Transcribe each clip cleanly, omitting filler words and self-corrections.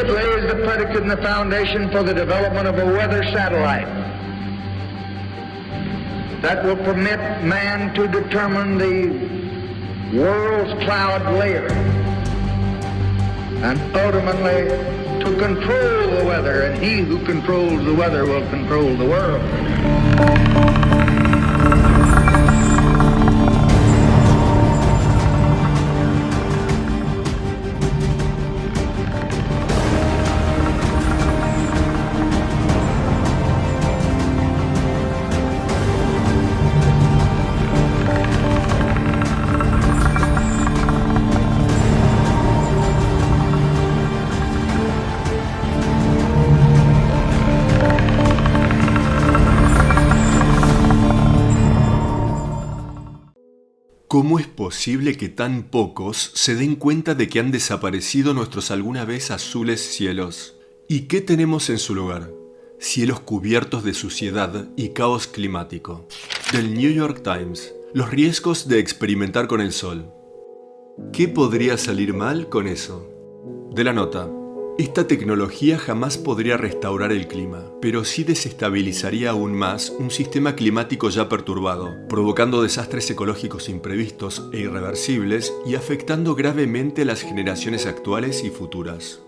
has laid the predicate and the foundation for the development of a weather satellite that will permit man to determine the world's cloud layer and ultimately to control the weather, and he who controls the weather will control the world. ¿Cómo es posible que tan pocos se den cuenta de que han desaparecido nuestros alguna vez azules cielos? ¿Y qué tenemos en su lugar? Cielos cubiertos de suciedad y caos climático. Del New York Times. Los riesgos de experimentar con el sol. ¿Qué podría salir mal con eso? De la nota. Esta tecnología jamás podría restaurar el clima, pero sí desestabilizaría aún más un sistema climático ya perturbado, provocando desastres ecológicos imprevistos e irreversibles y afectando gravemente a las generaciones actuales y futuras.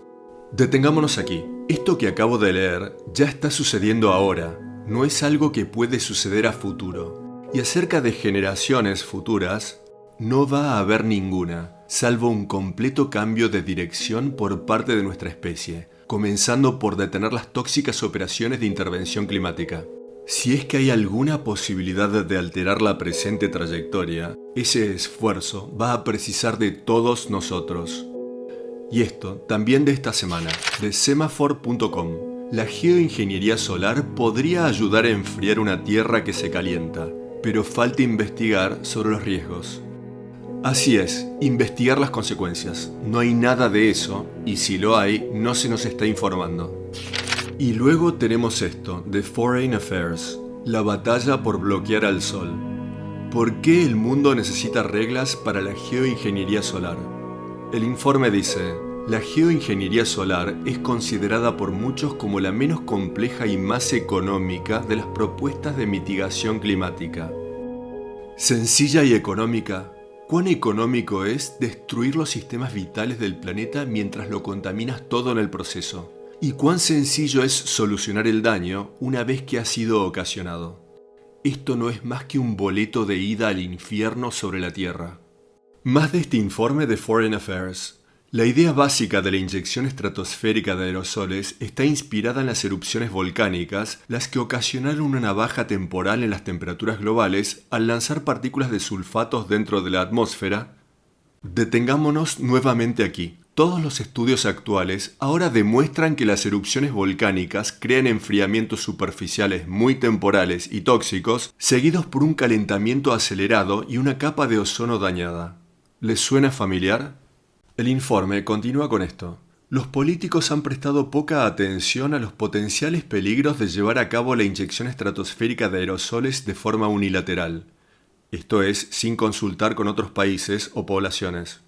Detengámonos aquí. Esto que acabo de leer ya está sucediendo ahora, no es algo que puede suceder a futuro. Y acerca de generaciones futuras, no va a haber ninguna, salvo un completo cambio de dirección por parte de nuestra especie, comenzando por detener las tóxicas operaciones de intervención climática. Si es que hay alguna posibilidad de alterar la presente trayectoria, ese esfuerzo va a precisar de todos nosotros. Y esto también de esta semana, de Semaphore.com. La geoingeniería solar podría ayudar a enfriar una Tierra que se calienta, pero falta investigar sobre los riesgos. Así es, investigar las consecuencias. No hay nada de eso, y si lo hay, no se nos está informando. Y luego tenemos esto, de Foreign Affairs, la batalla por bloquear al sol. ¿Por qué el mundo necesita reglas para la geoingeniería solar? El informe dice, la geoingeniería solar es considerada por muchos como la menos compleja y más económica de las propuestas de mitigación climática. Sencilla y económica. ¿Cuán económico es destruir los sistemas vitales del planeta mientras lo contaminas todo en el proceso? ¿Y cuán sencillo es solucionar el daño una vez que ha sido ocasionado? Esto no es más que un boleto de ida al infierno sobre la Tierra. Más de este informe de Foreign Affairs. La idea básica de la inyección estratosférica de aerosoles está inspirada en las erupciones volcánicas, las que ocasionaron una baja temporal en las temperaturas globales al lanzar partículas de sulfatos dentro de la atmósfera. Detengámonos nuevamente aquí. Todos los estudios actuales ahora demuestran que las erupciones volcánicas crean enfriamientos superficiales muy temporales y tóxicos, seguidos por un calentamiento acelerado y una capa de ozono dañada. ¿Les suena familiar? El informe continúa con esto. Los políticos han prestado poca atención a los potenciales peligros de llevar a cabo la inyección estratosférica de aerosoles de forma unilateral, esto es, sin consultar con otros países o poblaciones.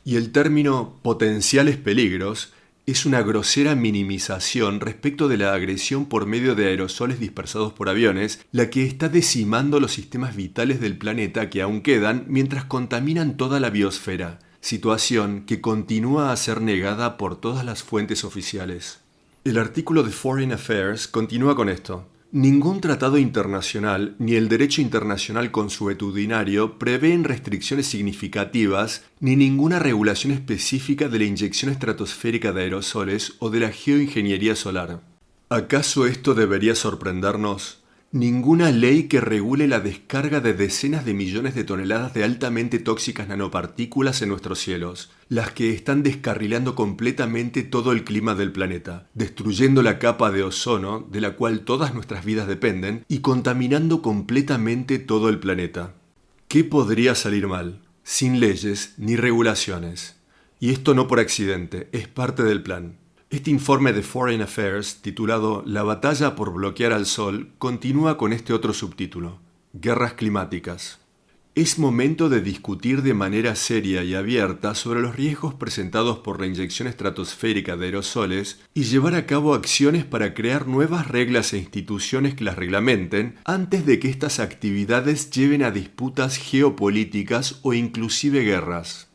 Y el término potenciales peligros es una grosera minimización respecto de la agresión por medio de aerosoles dispersados por aviones, la que está decimando los sistemas vitales del planeta que aún quedan mientras contaminan toda la biosfera. Situación que continúa a ser negada por todas las fuentes oficiales. El artículo de Foreign Affairs continúa con esto. Ningún tratado internacional ni el derecho internacional consuetudinario prevén restricciones significativas ni ninguna regulación específica de la inyección estratosférica de aerosoles o de la geoingeniería solar. ¿Acaso esto debería sorprendernos? Ninguna ley que regule la descarga de decenas de millones de toneladas de altamente tóxicas nanopartículas en nuestros cielos, las que están descarrilando completamente todo el clima del planeta, destruyendo la capa de ozono de la cual todas nuestras vidas dependen y contaminando completamente todo el planeta. ¿Qué podría salir mal? Sin leyes ni regulaciones. Y esto no por accidente, es parte del plan. Este informe de Foreign Affairs, titulado La batalla por bloquear al sol, continúa con este otro subtítulo, Guerras climáticas. Es momento de discutir de manera seria y abierta sobre los riesgos presentados por la inyección estratosférica de aerosoles y llevar a cabo acciones para crear nuevas reglas e instituciones que las reglamenten antes de que estas actividades lleven a disputas geopolíticas o inclusive guerras.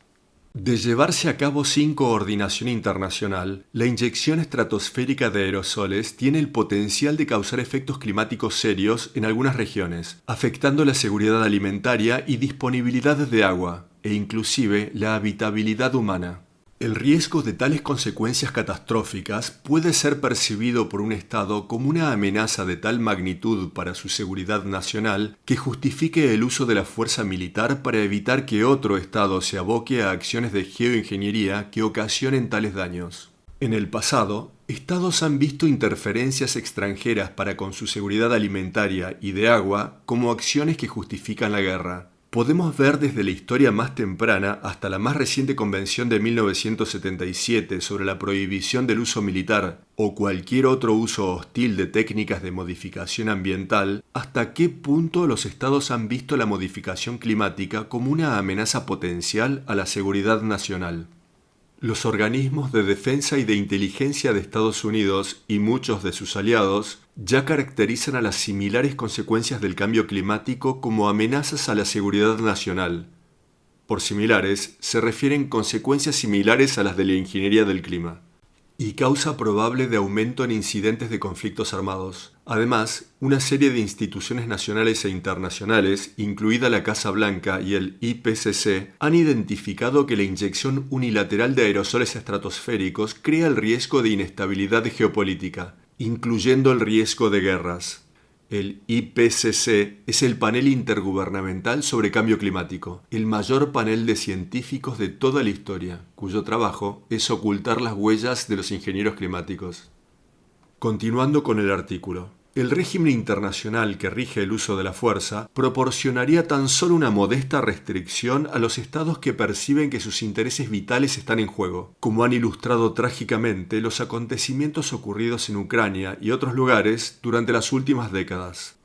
De llevarse a cabo sin coordinación internacional, la inyección estratosférica de aerosoles tiene el potencial de causar efectos climáticos serios en algunas regiones, afectando la seguridad alimentaria y disponibilidad de agua, e inclusive la habitabilidad humana. El riesgo de tales consecuencias catastróficas puede ser percibido por un Estado como una amenaza de tal magnitud para su seguridad nacional que justifique el uso de la fuerza militar para evitar que otro Estado se aboque a acciones de geoingeniería que ocasionen tales daños. En el pasado, Estados han visto interferencias extranjeras para con su seguridad alimentaria y de agua como acciones que justifican la guerra. Podemos ver desde la historia más temprana hasta la más reciente Convención de 1977 sobre la prohibición del uso militar o cualquier otro uso hostil de técnicas de modificación ambiental, hasta qué punto los estados han visto la modificación climática como una amenaza potencial a la seguridad nacional. Los organismos de defensa y de inteligencia de Estados Unidos y muchos de sus aliados ya caracterizan a las similares consecuencias del cambio climático como amenazas a la seguridad nacional. Por similares, se refieren consecuencias similares a las de la ingeniería del clima y causa probable de aumento en incidentes de conflictos armados. Además, una serie de instituciones nacionales e internacionales, incluida la Casa Blanca y el IPCC, han identificado que la inyección unilateral de aerosoles estratosféricos crea el riesgo de inestabilidad geopolítica, incluyendo el riesgo de guerras. El IPCC es el panel intergubernamental sobre cambio climático, el mayor panel de científicos de toda la historia, cuyo trabajo es ocultar las huellas de los ingenieros climáticos. Continuando con el artículo. El régimen internacional que rige el uso de la fuerza proporcionaría tan solo una modesta restricción a los estados que perciben que sus intereses vitales están en juego, como han ilustrado trágicamente los acontecimientos ocurridos en Ucrania y otros lugares durante las últimas décadas.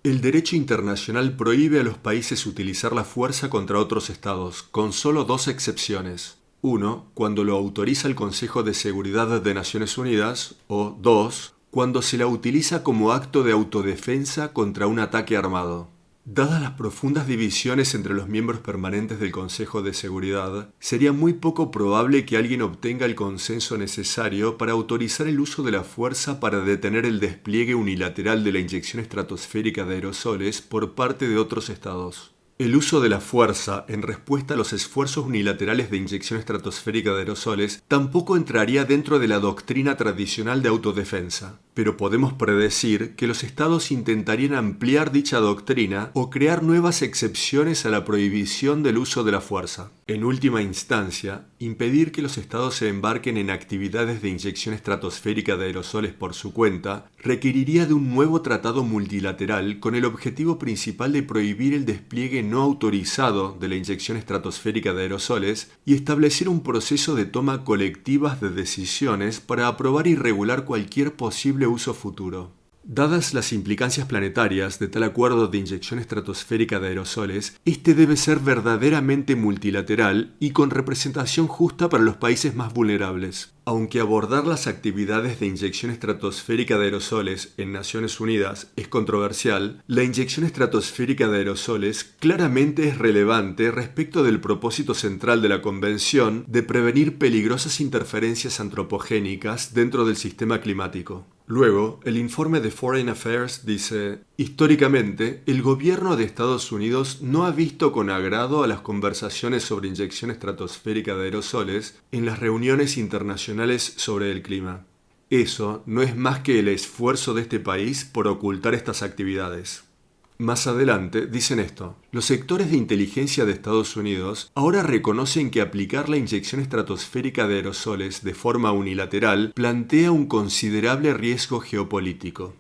El derecho internacional prohíbe a los países utilizar la fuerza contra otros estados, con solo dos excepciones. 1. Cuando lo autoriza el Consejo de Seguridad de Naciones Unidas, o 2. Cuando se la utiliza como acto de autodefensa contra un ataque armado. Dadas las profundas divisiones entre los miembros permanentes del Consejo de Seguridad, sería muy poco probable que alguien obtenga el consenso necesario para autorizar el uso de la fuerza para detener el despliegue unilateral de la inyección estratosférica de aerosoles por parte de otros estados. El uso de la fuerza en respuesta a los esfuerzos unilaterales de inyección estratosférica de aerosoles tampoco entraría dentro de la doctrina tradicional de autodefensa, pero podemos predecir que los estados intentarían ampliar dicha doctrina o crear nuevas excepciones a la prohibición del uso de la fuerza. En última instancia, impedir que los estados se embarquen en actividades de inyección estratosférica de aerosoles por su cuenta requeriría de un nuevo tratado multilateral con el objetivo principal de prohibir el despliegue no autorizado de la inyección estratosférica de aerosoles y establecer un proceso de toma colectiva de decisiones para aprobar y regular cualquier posible uso futuro. Dadas las implicancias planetarias de tal acuerdo de inyección estratosférica de aerosoles, este debe ser verdaderamente multilateral y con representación justa para los países más vulnerables. Aunque abordar las actividades de inyección estratosférica de aerosoles en Naciones Unidas es controversial, la inyección estratosférica de aerosoles claramente es relevante respecto del propósito central de la Convención de prevenir peligrosas interferencias antropogénicas dentro del sistema climático. Luego, el informe de Foreign Affairs dice: históricamente, el gobierno de Estados Unidos no ha visto con agrado a las conversaciones sobre inyección estratosférica de aerosoles en las reuniones internacionales sobre el clima. Eso no es más que el esfuerzo de este país por ocultar estas actividades. Más adelante dicen esto: los sectores de inteligencia de Estados Unidos ahora reconocen que aplicar la inyección estratosférica de aerosoles de forma unilateral plantea un considerable riesgo geopolítico.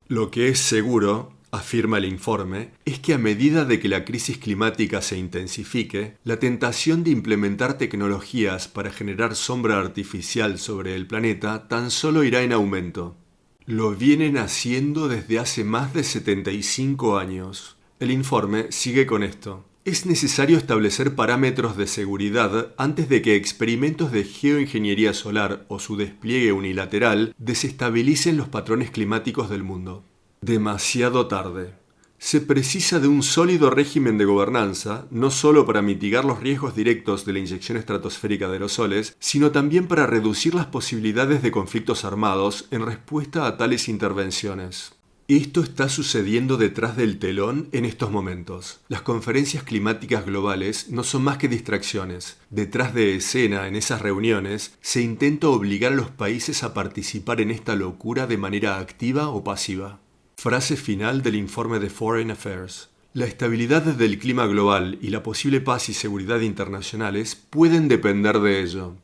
Lo que es seguro, afirma el informe, es que a medida de que la crisis climática se intensifique, la tentación de implementar tecnologías para generar sombra artificial sobre el planeta tan solo irá en aumento. Lo vienen haciendo desde hace más de 75 años. El informe sigue con esto. Es necesario establecer parámetros de seguridad antes de que experimentos de geoingeniería solar o su despliegue unilateral desestabilicen los patrones climáticos del mundo. Demasiado tarde. Se precisa de un sólido régimen de gobernanza, no solo para mitigar los riesgos directos de la inyección estratosférica de aerosoles, sino también para reducir las posibilidades de conflictos armados en respuesta a tales intervenciones. Esto está sucediendo detrás del telón en estos momentos. Las conferencias climáticas globales no son más que distracciones. Detrás de escena, en esas reuniones, se intenta obligar a los países a participar en esta locura de manera activa o pasiva. Frase final del informe de Foreign Affairs. La estabilidad del clima global y la posible paz y seguridad internacionales pueden depender de ello.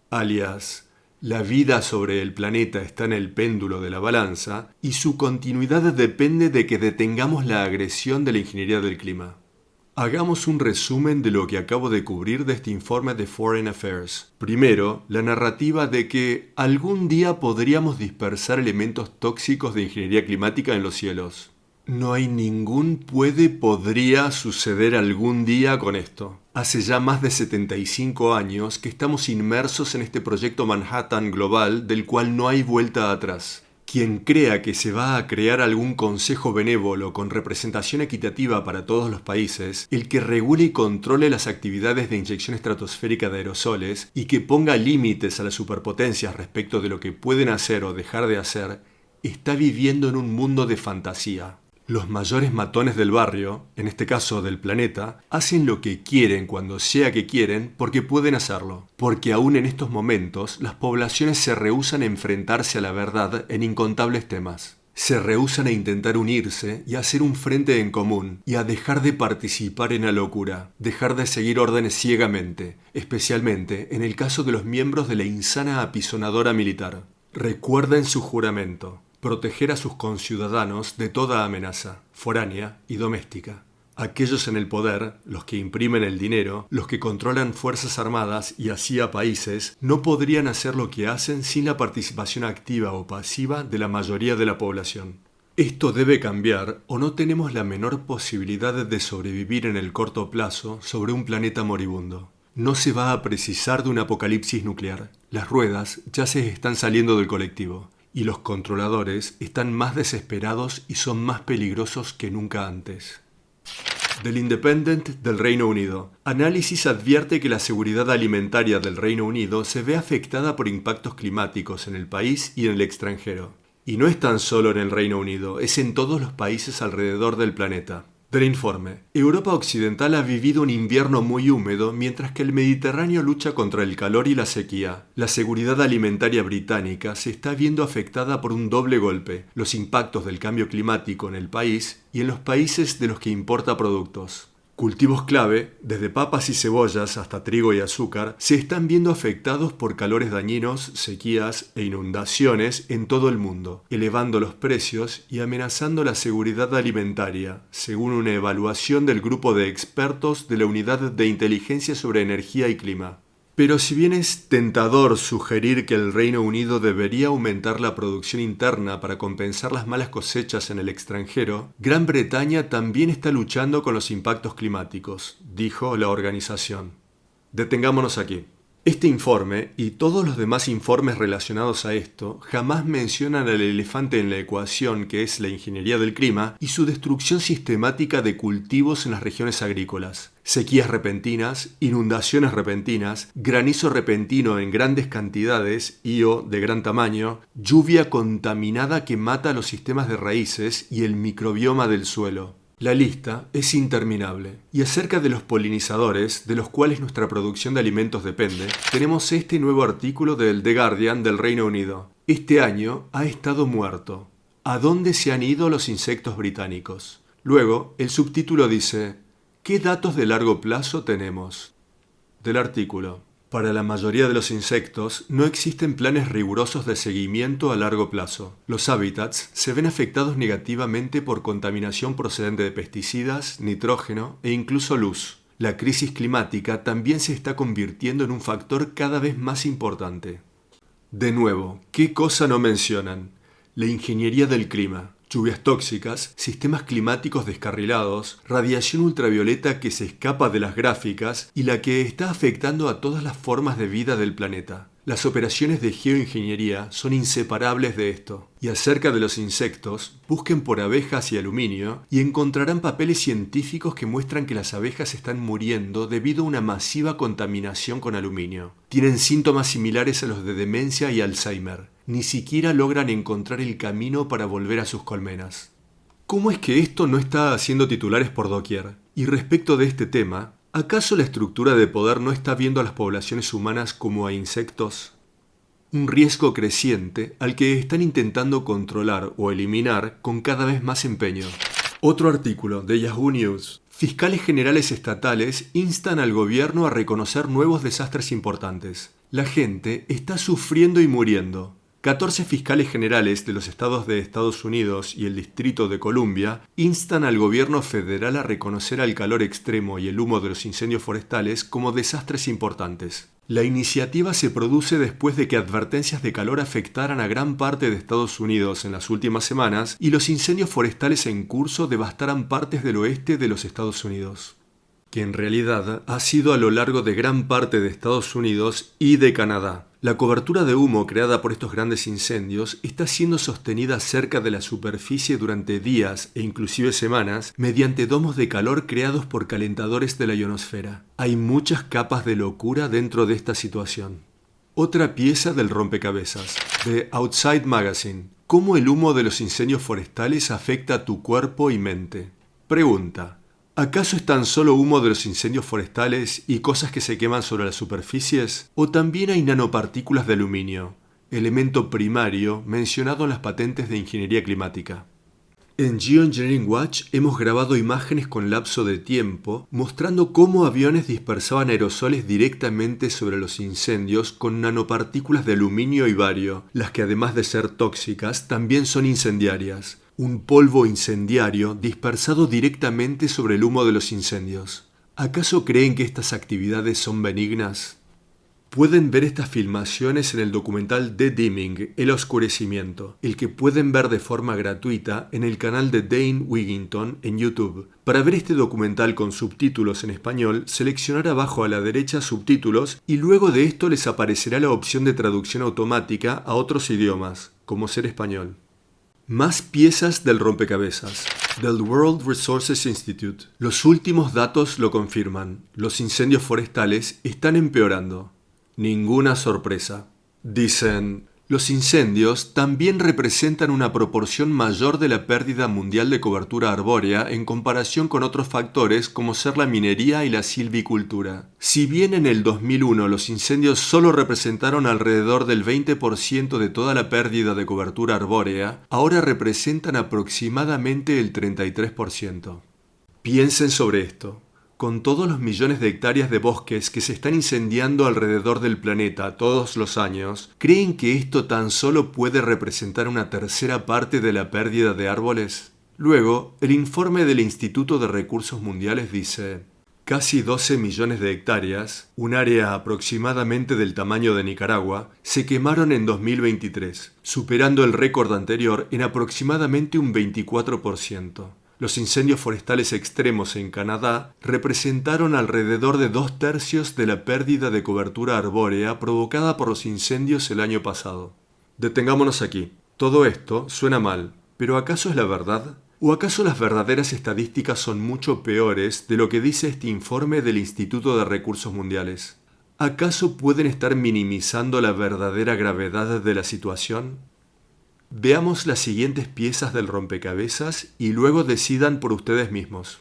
Alias, la vida sobre el planeta está en el péndulo de la balanza y su continuidad depende de que detengamos la agresión de la ingeniería del clima. Hagamos un resumen de lo que acabo de cubrir de este informe de Foreign Affairs. Primero, la narrativa de que algún día podríamos dispersar elementos tóxicos de ingeniería climática en los cielos. No hay ningún podría suceder algún día con esto. Hace ya más de 75 años que estamos inmersos en este proyecto Manhattan global del cual no hay vuelta atrás. Quien crea que se va a crear algún consejo benévolo con representación equitativa para todos los países, el que regule y controle las actividades de inyección estratosférica de aerosoles y que ponga límites a las superpotencias respecto de lo que pueden hacer o dejar de hacer, está viviendo en un mundo de fantasía. Los mayores matones del barrio, en este caso del planeta, hacen lo que quieren cuando sea que quieren porque pueden hacerlo. Porque aún en estos momentos las poblaciones se rehúsan a enfrentarse a la verdad en incontables temas. Se rehúsan a intentar unirse y a hacer un frente en común y a dejar de participar en la locura, dejar de seguir órdenes ciegamente, especialmente en el caso de los miembros de la insana apisonadora militar. Recuerden su juramento. Proteger a sus conciudadanos de toda amenaza, foránea y doméstica. Aquellos en el poder, los que imprimen el dinero, los que controlan fuerzas armadas y así a países, no podrían hacer lo que hacen sin la participación activa o pasiva de la mayoría de la población. Esto debe cambiar o no tenemos la menor posibilidad de sobrevivir en el corto plazo sobre un planeta moribundo. No se va a precisar de un apocalipsis nuclear. Las ruedas ya se están saliendo del colectivo. Y los controladores están más desesperados y son más peligrosos que nunca antes. Del Independent del Reino Unido. Análisis advierte que la seguridad alimentaria del Reino Unido se ve afectada por impactos climáticos en el país y en el extranjero. Y no es tan solo en el Reino Unido, es en todos los países alrededor del planeta. Del informe. Europa Occidental ha vivido un invierno muy húmedo mientras que el Mediterráneo lucha contra el calor y la sequía. La seguridad alimentaria británica se está viendo afectada por un doble golpe, los impactos del cambio climático en el país y en los países de los que importa productos. Cultivos clave, desde papas y cebollas hasta trigo y azúcar, se están viendo afectados por calores dañinos, sequías e inundaciones en todo el mundo, elevando los precios y amenazando la seguridad alimentaria, según una evaluación del grupo de expertos de la Unidad de Inteligencia sobre Energía y Clima. Pero si bien es tentador sugerir que el Reino Unido debería aumentar la producción interna para compensar las malas cosechas en el extranjero, Gran Bretaña también está luchando con los impactos climáticos, dijo la organización. Detengámonos aquí. Este informe y todos los demás informes relacionados a esto jamás mencionan al elefante en la ecuación que es la ingeniería del clima y su destrucción sistemática de cultivos en las regiones agrícolas. Sequías repentinas, inundaciones repentinas, granizo repentino en grandes cantidades y o de gran tamaño, lluvia contaminada que mata los sistemas de raíces y el microbioma del suelo. La lista es interminable. Y acerca de los polinizadores, de los cuales nuestra producción de alimentos depende, tenemos este nuevo artículo del The Guardian del Reino Unido. Este año ha estado muerto. ¿A dónde se han ido los insectos británicos? Luego, el subtítulo dice: ¿qué datos de largo plazo tenemos? Del artículo. Para la mayoría de los insectos no existen planes rigurosos de seguimiento a largo plazo. Los hábitats se ven afectados negativamente por contaminación procedente de pesticidas, nitrógeno e incluso luz. La crisis climática también se está convirtiendo en un factor cada vez más importante. De nuevo, ¿qué cosa no mencionan? La ingeniería del clima. lluvias tóxicas, sistemas climáticos descarrilados, radiación ultravioleta que se escapa de las gráficas y la que está afectando a todas las formas de vida del planeta. Las operaciones de geoingeniería son inseparables de esto. Y acerca de los insectos, busquen por abejas y aluminio y encontrarán papeles científicos que muestran que las abejas están muriendo debido a una masiva contaminación con aluminio. Tienen síntomas similares a los de demencia y Alzheimer. Ni siquiera logran encontrar el camino para volver a sus colmenas. ¿Cómo es que esto no está haciendo titulares por doquier? Y respecto de este tema, ¿acaso la estructura de poder no está viendo a las poblaciones humanas como a insectos? Un riesgo creciente al que están intentando controlar o eliminar con cada vez más empeño. Otro artículo de Yahoo News. Fiscales generales estatales instan al gobierno a reconocer nuevos desastres importantes. La gente está sufriendo y muriendo. 14 fiscales generales de los estados de Estados Unidos y el Distrito de Columbia instan al gobierno federal a reconocer al calor extremo y el humo de los incendios forestales como desastres importantes. La iniciativa se produce después de que advertencias de calor afectaran a gran parte de Estados Unidos en las últimas semanas y los incendios forestales en curso devastaran partes del oeste de los Estados Unidos, que en realidad ha sido a lo largo de gran parte de Estados Unidos y de Canadá. La cobertura de humo creada por estos grandes incendios está siendo sostenida cerca de la superficie durante días e inclusive semanas mediante domos de calor creados por calentadores de la ionosfera. Hay muchas capas de locura dentro de esta situación. Otra pieza del rompecabezas, de Outside Magazine. ¿Cómo el humo de los incendios forestales afecta a tu cuerpo y mente? Pregunta. ¿Acaso es tan solo humo de los incendios forestales y cosas que se queman sobre las superficies? ¿O también hay nanopartículas de aluminio, elemento primario mencionado en las patentes de ingeniería climática? En Geoengineering Watch hemos grabado imágenes con lapso de tiempo mostrando cómo aviones dispersaban aerosoles directamente sobre los incendios con nanopartículas de aluminio y bario, las que además de ser tóxicas también son incendiarias. Un polvo incendiario dispersado directamente sobre el humo de los incendios. ¿Acaso creen que estas actividades son benignas? Pueden ver estas filmaciones en el documental The Dimming, El Oscurecimiento, el que pueden ver de forma gratuita en el canal de Dane Wigington en YouTube. Para ver este documental con subtítulos en español, seleccionar abajo a la derecha subtítulos y luego de esto les aparecerá la opción de traducción automática a otros idiomas, como ser español. Más piezas del rompecabezas. Del World Resources Institute. Los últimos datos lo confirman. Los incendios forestales están empeorando. Ninguna sorpresa. Dicen, los incendios también representan una proporción mayor de la pérdida mundial de cobertura arbórea en comparación con otros factores como ser la minería y la silvicultura. Si bien en el 2001 los incendios solo representaron alrededor del 20% de toda la pérdida de cobertura arbórea, ahora representan aproximadamente el 33%. Piensen sobre esto. Con todos los millones de hectáreas de bosques que se están incendiando alrededor del planeta todos los años, ¿creen que esto tan solo puede representar una tercera parte de la pérdida de árboles? Luego, el informe del Instituto de Recursos Mundiales dice, casi 12 millones de hectáreas, un área aproximadamente del tamaño de Nicaragua, se quemaron en 2023, superando el récord anterior en aproximadamente un 24%. Los incendios forestales extremos en Canadá representaron alrededor de 2/3 de la pérdida de cobertura arbórea provocada por los incendios el año pasado. Detengámonos aquí. Todo esto suena mal, pero ¿acaso es la verdad? ¿O acaso las verdaderas estadísticas son mucho peores de lo que dice este informe del Instituto de Recursos Mundiales? ¿Acaso pueden estar minimizando la verdadera gravedad de la situación? Veamos las siguientes piezas del rompecabezas y luego decidan por ustedes mismos.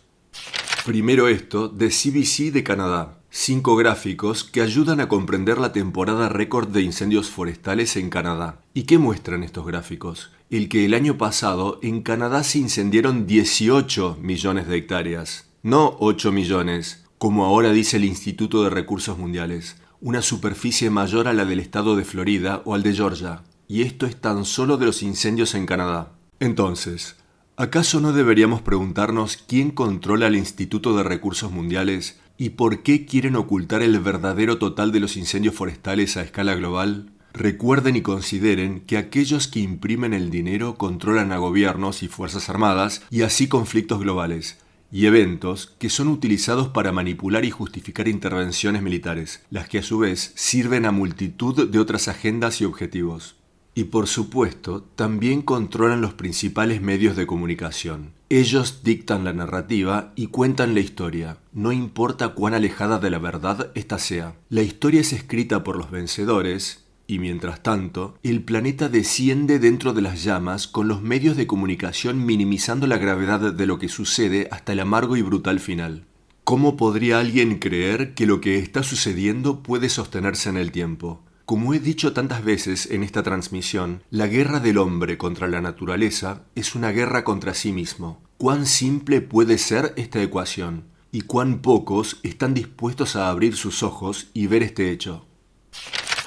Primero esto de CBC de Canadá. 5 gráficos que ayudan a comprender la temporada récord de incendios forestales en Canadá. ¿Y qué muestran estos gráficos? El que el año pasado en Canadá se incendiaron 18 millones de hectáreas, no 8 millones, como ahora dice el Instituto de Recursos Mundiales, una superficie mayor a la del estado de Florida o al de Georgia. Y esto es tan solo de los incendios en Canadá. Entonces, ¿acaso no deberíamos preguntarnos quién controla el Instituto de Recursos Mundiales y por qué quieren ocultar el verdadero total de los incendios forestales a escala global? Recuerden y consideren que aquellos que imprimen el dinero controlan a gobiernos y fuerzas armadas y así conflictos globales y eventos que son utilizados para manipular y justificar intervenciones militares, las que a su vez sirven a multitud de otras agendas y objetivos. Y por supuesto, también controlan los principales medios de comunicación. Ellos dictan la narrativa y cuentan la historia, no importa cuán alejada de la verdad ésta sea. La historia es escrita por los vencedores, y mientras tanto, el planeta desciende dentro de las llamas con los medios de comunicación minimizando la gravedad de lo que sucede hasta el amargo y brutal final. ¿Cómo podría alguien creer que lo que está sucediendo puede sostenerse en el tiempo? Como he dicho tantas veces en esta transmisión, la guerra del hombre contra la naturaleza es una guerra contra sí mismo. ¿Cuán simple puede ser esta ecuación? ¿Y cuán pocos están dispuestos a abrir sus ojos y ver este hecho?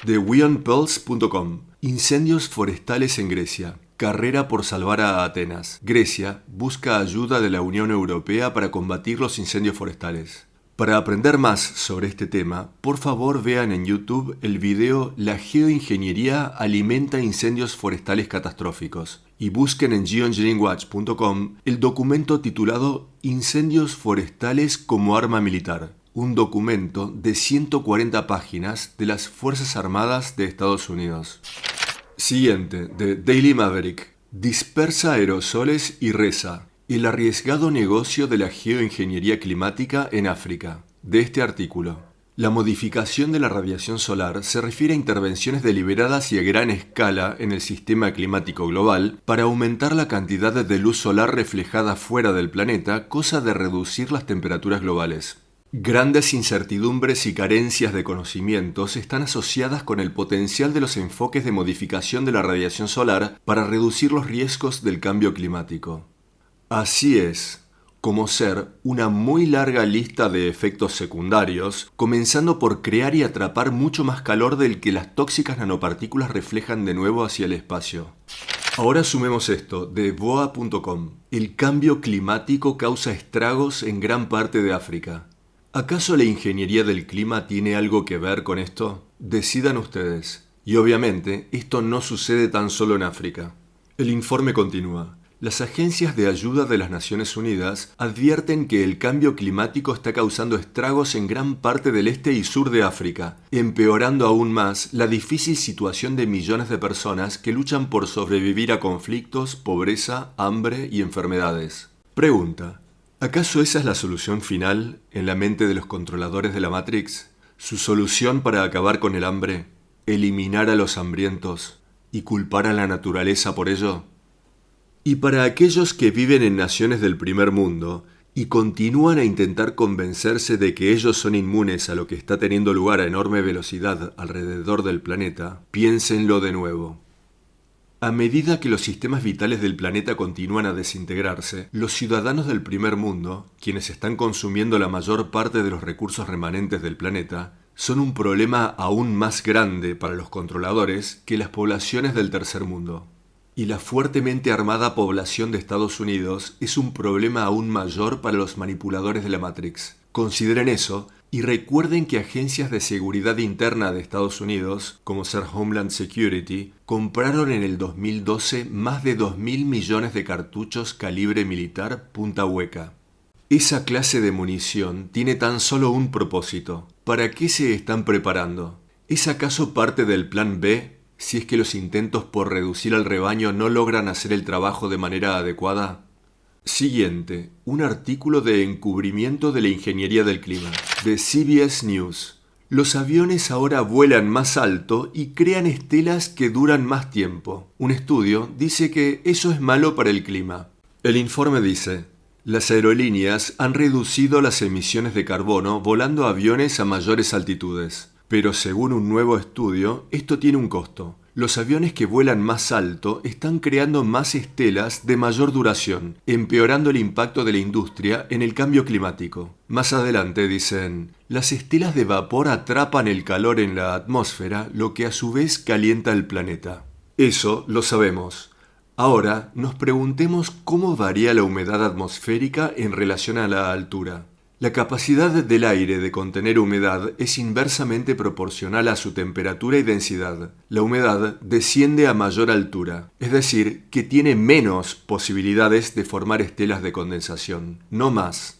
TheWeonPulse.com. Incendios forestales en Grecia. Carrera por salvar a Atenas. Grecia busca ayuda de la Unión Europea para combatir los incendios forestales. Para aprender más sobre este tema, por favor vean en YouTube el video La geoingeniería alimenta incendios forestales catastróficos y busquen en geoengineeringwatch.com el documento titulado Incendios forestales como arma militar, un documento de 140 páginas de las Fuerzas Armadas de Estados Unidos. Siguiente, de Daily Maverick. Dispersa aerosoles y reza. El arriesgado negocio de la geoingeniería climática en África. De este artículo. La modificación de la radiación solar se refiere a intervenciones deliberadas y a gran escala en el sistema climático global para aumentar la cantidad de luz solar reflejada fuera del planeta, cosa de reducir las temperaturas globales. Grandes incertidumbres y carencias de conocimientos están asociadas con el potencial de los enfoques de modificación de la radiación solar para reducir los riesgos del cambio climático. Así es, como ser una muy larga lista de efectos secundarios, comenzando por crear y atrapar mucho más calor del que las tóxicas nanopartículas reflejan de nuevo hacia el espacio. Ahora sumemos esto, de boa.com. El cambio climático causa estragos en gran parte de África. ¿Acaso la ingeniería del clima tiene algo que ver con esto? Decidan ustedes. Y obviamente, esto no sucede tan solo en África. El informe continúa. Las agencias de ayuda de las Naciones Unidas advierten que el cambio climático está causando estragos en gran parte del este y sur de África, empeorando aún más la difícil situación de millones de personas que luchan por sobrevivir a conflictos, pobreza, hambre y enfermedades. Pregunta: ¿acaso esa es la solución final en la mente de los controladores de la Matrix? ¿Su solución para acabar con el hambre? ¿Eliminar a los hambrientos y culpar a la naturaleza por ello? Y para aquellos que viven en naciones del primer mundo y continúan a intentar convencerse de que ellos son inmunes a lo que está teniendo lugar a enorme velocidad alrededor del planeta, piénsenlo de nuevo. A medida que los sistemas vitales del planeta continúan a desintegrarse, los ciudadanos del primer mundo, quienes están consumiendo la mayor parte de los recursos remanentes del planeta, son un problema aún más grande para los controladores que las poblaciones del tercer mundo. Y la fuertemente armada población de Estados Unidos es un problema aún mayor para los manipuladores de la Matrix. Consideren eso y recuerden que agencias de seguridad interna de Estados Unidos, como ser Homeland Security, compraron en el 2012 más de 2.000 millones de cartuchos calibre militar punta hueca. Esa clase de munición tiene tan solo un propósito. ¿Para qué se están preparando? ¿Es acaso parte del plan B? Si es que los intentos por reducir al rebaño no logran hacer el trabajo de manera adecuada. Siguiente, un artículo de encubrimiento de la ingeniería del clima, de CBS News. Los aviones ahora vuelan más alto y crean estelas que duran más tiempo. Un estudio dice que eso es malo para el clima. El informe dice: las aerolíneas han reducido las emisiones de carbono volando aviones a mayores altitudes. Pero según un nuevo estudio, esto tiene un costo. Los aviones que vuelan más alto están creando más estelas de mayor duración, empeorando el impacto de la industria en el cambio climático. Más adelante dicen: las estelas de vapor atrapan el calor en la atmósfera, lo que a su vez calienta el planeta. Eso lo sabemos. Ahora nos preguntemos cómo varía la humedad atmosférica en relación a la altura. La capacidad del aire de contener humedad es inversamente proporcional a su temperatura y densidad. La humedad desciende a mayor altura, es decir, que tiene menos posibilidades de formar estelas de condensación, no más.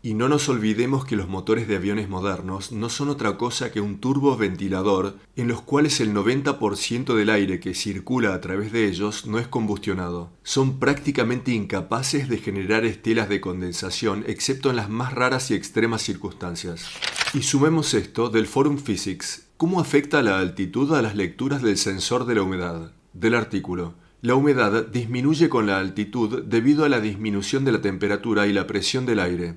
Y no nos olvidemos que los motores de aviones modernos no son otra cosa que un turboventilador en los cuales el 90% del aire que circula a través de ellos no es combustionado. Son prácticamente incapaces de generar estelas de condensación excepto en las más raras y extremas circunstancias. Y sumemos esto del Forum Physics. ¿Cómo afecta la altitud a las lecturas del sensor de la humedad? Del artículo. La humedad disminuye con la altitud debido a la disminución de la temperatura y la presión del aire.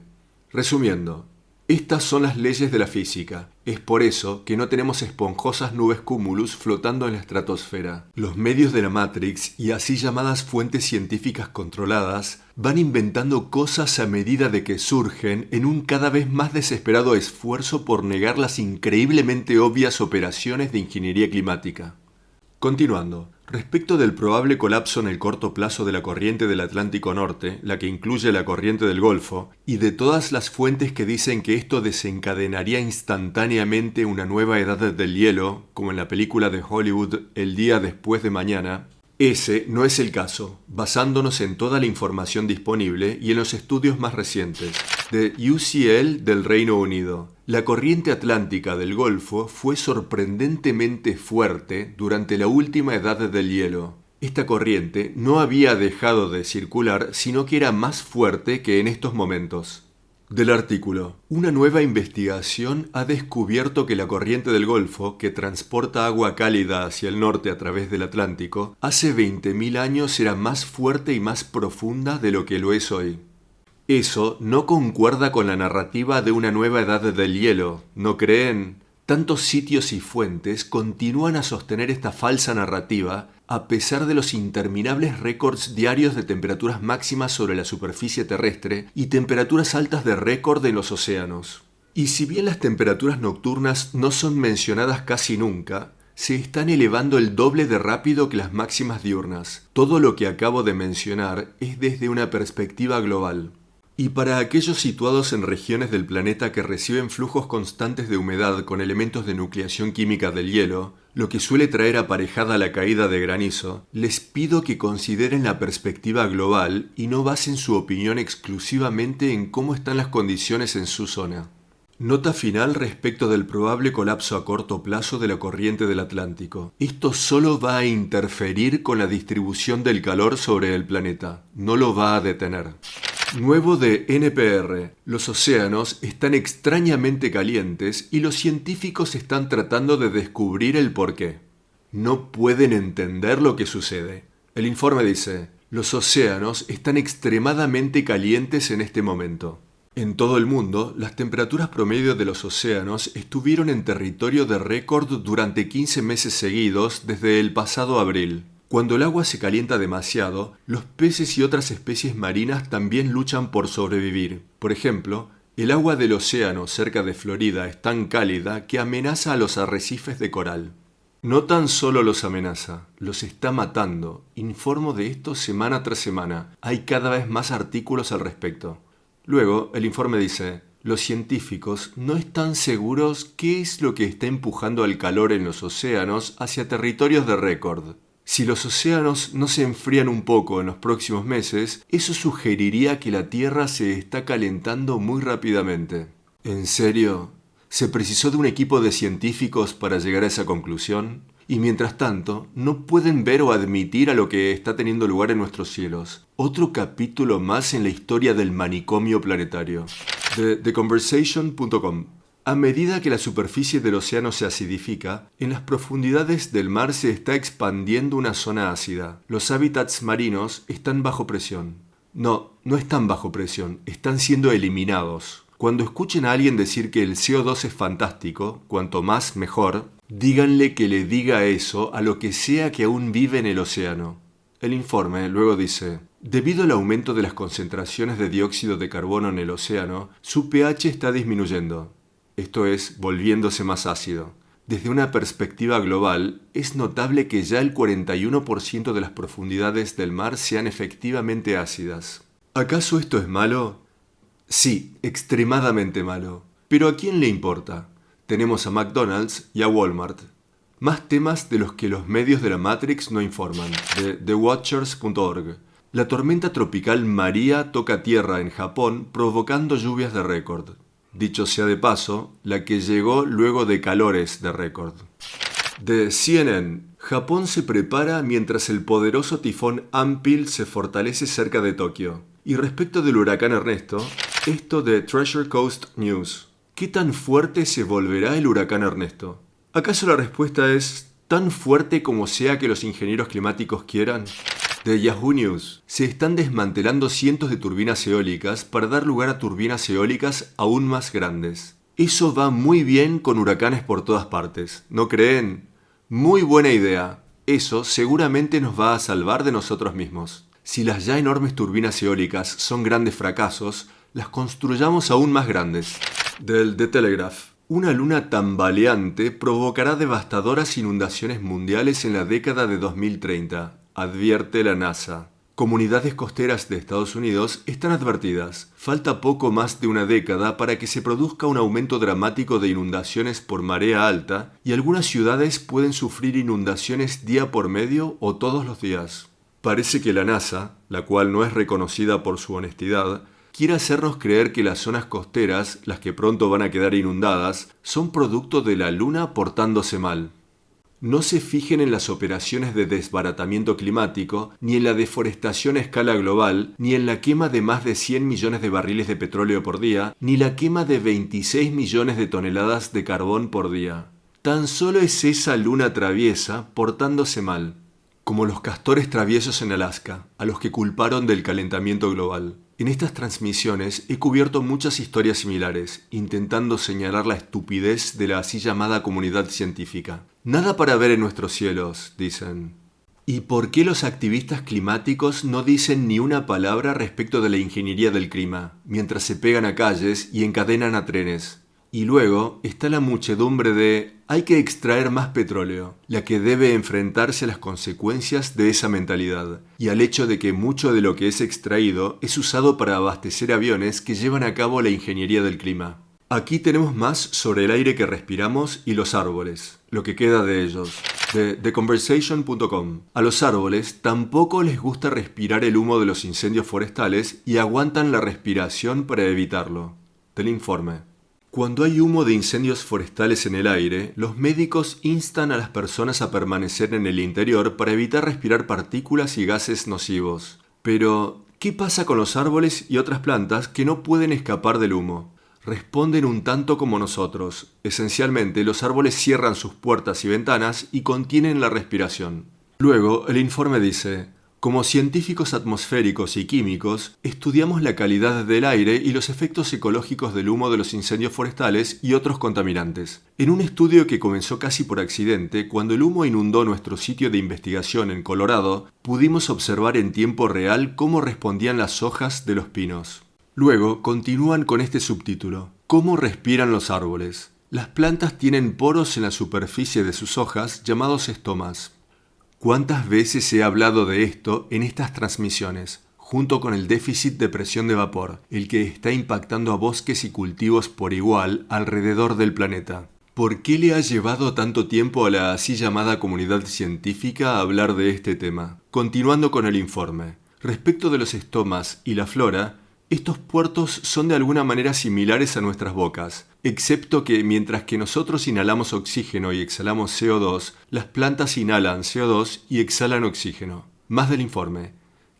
Resumiendo, estas son las leyes de la física. Es por eso que no tenemos esponjosas nubes cumulus flotando en la estratosfera. Los medios de la Matrix y así llamadas fuentes científicas controladas van inventando cosas a medida de que surgen en un cada vez más desesperado esfuerzo por negar las increíblemente obvias operaciones de ingeniería climática. Continuando, respecto del probable colapso en el corto plazo de la corriente del Atlántico Norte, la que incluye la corriente del Golfo, y de todas las fuentes que dicen que esto desencadenaría instantáneamente una nueva edad del hielo, como en la película de Hollywood El día después de mañana, ese no es el caso, basándonos en toda la información disponible y en los estudios más recientes. De UCL del Reino Unido. La corriente atlántica del Golfo fue sorprendentemente fuerte durante la última edad del hielo. Esta corriente no había dejado de circular, sino que era más fuerte que en estos momentos. Del artículo. Una nueva investigación ha descubierto que la corriente del Golfo, que transporta agua cálida hacia el norte a través del Atlántico, hace 20.000 años era más fuerte y más profunda de lo que lo es hoy. Eso no concuerda con la narrativa de una nueva edad del hielo, ¿no creen? Tantos sitios y fuentes continúan a sostener esta falsa narrativa a pesar de los interminables récords diarios de temperaturas máximas sobre la superficie terrestre y temperaturas altas de récord en los océanos. Y si bien las temperaturas nocturnas no son mencionadas casi nunca, se están elevando el doble de rápido que las máximas diurnas. Todo lo que acabo de mencionar es desde una perspectiva global. Y para aquellos situados en regiones del planeta que reciben flujos constantes de humedad con elementos de nucleación química del hielo, lo que suele traer aparejada la caída de granizo, les pido que consideren la perspectiva global y no basen su opinión exclusivamente en cómo están las condiciones en su zona. Nota final respecto del probable colapso a corto plazo de la corriente del Atlántico. Esto solo va a interferir con la distribución del calor sobre el planeta, no lo va a detener. Nuevo de NPR. Los océanos están extrañamente calientes y los científicos están tratando de descubrir el porqué. No pueden entender lo que sucede. El informe dice, los océanos están extremadamente calientes en este momento. En todo el mundo, las temperaturas promedio de los océanos estuvieron en territorio de récord durante 15 meses seguidos desde el pasado abril. Cuando el agua se calienta demasiado, los peces y otras especies marinas también luchan por sobrevivir. Por ejemplo, el agua del océano cerca de Florida es tan cálida que amenaza a los arrecifes de coral. No tan solo los amenaza, los está matando. Informo de esto semana tras semana. Hay cada vez más artículos al respecto. Luego, el informe dice, los científicos no están seguros qué es lo que está empujando al calor en los océanos hacia territorios de récord. Si los océanos no se enfrían un poco en los próximos meses, eso sugeriría que la Tierra se está calentando muy rápidamente. ¿En serio? ¿Se precisó de un equipo de científicos para llegar a esa conclusión? Y mientras tanto, no pueden ver o admitir a lo que está teniendo lugar en nuestros cielos. Otro capítulo más en la historia del manicomio planetario. De TheConversation.com. A medida que la superficie del océano se acidifica, en las profundidades del mar se está expandiendo una zona ácida. Los hábitats marinos están bajo presión. No están bajo presión, están siendo eliminados. Cuando escuchen a alguien decir que el CO2 es fantástico, cuanto más mejor, díganle que le diga eso a lo que sea que aún vive en el océano. El informe luego dice, debido al aumento de las concentraciones de dióxido de carbono en el océano, su pH está disminuyendo. Esto es, volviéndose más ácido. Desde una perspectiva global, es notable que ya el 41% de las profundidades del mar sean efectivamente ácidas. ¿Acaso esto es malo? Sí, extremadamente malo. Pero ¿a quién le importa? Tenemos a McDonald's y a Walmart. Más temas de los que los medios de la Matrix no informan, de TheWatchers.org. La tormenta tropical María toca tierra en Japón provocando lluvias de récord. Dicho sea de paso, la que llegó luego de calores de récord. De CNN, Japón se prepara mientras el poderoso tifón Ampil se fortalece cerca de Tokio. Y respecto del huracán Ernesto, esto de Treasure Coast News. ¿Qué tan fuerte se volverá el huracán Ernesto? ¿Acaso la respuesta es tan fuerte como sea que los ingenieros climáticos quieran? De Yahoo News. Se están desmantelando cientos de turbinas eólicas para dar lugar a turbinas eólicas aún más grandes. Eso va muy bien con huracanes por todas partes, ¿no creen? Muy buena idea. Eso seguramente nos va a salvar de nosotros mismos. Si las ya enormes turbinas eólicas son grandes fracasos, las construyamos aún más grandes. Del The Telegraph. Una luna tambaleante provocará devastadoras inundaciones mundiales en la década de 2030, advierte la NASA. Comunidades costeras de Estados Unidos están advertidas. Falta poco más de una década para que se produzca un aumento dramático de inundaciones por marea alta y algunas ciudades pueden sufrir inundaciones día por medio o todos los días. Parece que la NASA, la cual no es reconocida por su honestidad, quiere hacernos creer que las zonas costeras, las que pronto van a quedar inundadas, son producto de la Luna portándose mal. No se fijen en las operaciones de desbaratamiento climático, ni en la deforestación a escala global, ni en la quema de más de 100 millones de barriles de petróleo por día, ni la quema de 26 millones de toneladas de carbón por día. Tan solo es esa luna traviesa portándose mal, como los castores traviesos en Alaska, a los que culparon del calentamiento global. En estas transmisiones he cubierto muchas historias similares, intentando señalar la estupidez de la así llamada comunidad científica. Nada para ver en nuestros cielos, dicen. ¿Y por qué los activistas climáticos no dicen ni una palabra respecto de la ingeniería del clima, mientras se pegan a calles y encadenan a trenes? Y luego está la muchedumbre de hay que extraer más petróleo, la que debe enfrentarse a las consecuencias de esa mentalidad, y al hecho de que mucho de lo que es extraído es usado para abastecer aviones que llevan a cabo la ingeniería del clima. Aquí tenemos más sobre el aire que respiramos y los árboles, lo que queda de ellos. De TheConversation.com. A los árboles tampoco les gusta respirar el humo de los incendios forestales y aguantan la respiración para evitarlo. Del informe. Cuando hay humo de incendios forestales en el aire, los médicos instan a las personas a permanecer en el interior para evitar respirar partículas y gases nocivos. Pero, ¿qué pasa con los árboles y otras plantas que no pueden escapar del humo? Responden un tanto como nosotros. Esencialmente, los árboles cierran sus puertas y ventanas y contienen la respiración. Luego, el informe dice: como científicos atmosféricos y químicos, estudiamos la calidad del aire y los efectos ecológicos del humo de los incendios forestales y otros contaminantes. En un estudio que comenzó casi por accidente, cuando el humo inundó nuestro sitio de investigación en Colorado, pudimos observar en tiempo real cómo respondían las hojas de los pinos. Luego, continúan con este subtítulo: ¿cómo respiran los árboles? Las plantas tienen poros en la superficie de sus hojas llamados estomas. ¿Cuántas veces he hablado de esto en estas transmisiones, junto con el déficit de presión de vapor, el que está impactando a bosques y cultivos por igual alrededor del planeta? ¿Por qué le ha llevado tanto tiempo a la así llamada comunidad científica hablar de este tema? Continuando con el informe. Respecto de los estomas y la flora, estos puertos son de alguna manera similares a nuestras bocas, excepto que mientras que nosotros inhalamos oxígeno y exhalamos CO2, las plantas inhalan CO2 y exhalan oxígeno. Más del informe.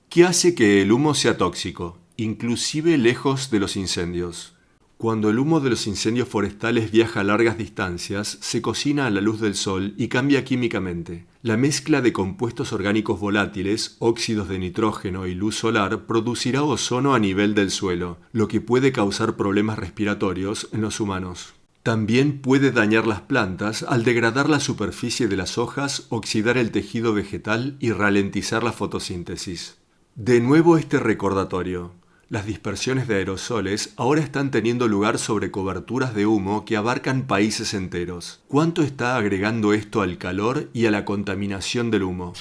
¿Qué hace que el humo sea tóxico, inclusive lejos de los incendios? Cuando el humo de los incendios forestales viaja a largas distancias, se cocina a la luz del sol y cambia químicamente. La mezcla de compuestos orgánicos volátiles, óxidos de nitrógeno y luz solar producirá ozono a nivel del suelo, lo que puede causar problemas respiratorios en los humanos. También puede dañar las plantas al degradar la superficie de las hojas, oxidar el tejido vegetal y ralentizar la fotosíntesis. De nuevo este recordatorio. Las dispersiones de aerosoles ahora están teniendo lugar sobre coberturas de humo que abarcan países enteros. ¿Cuánto está agregando esto al calor y a la contaminación del humo?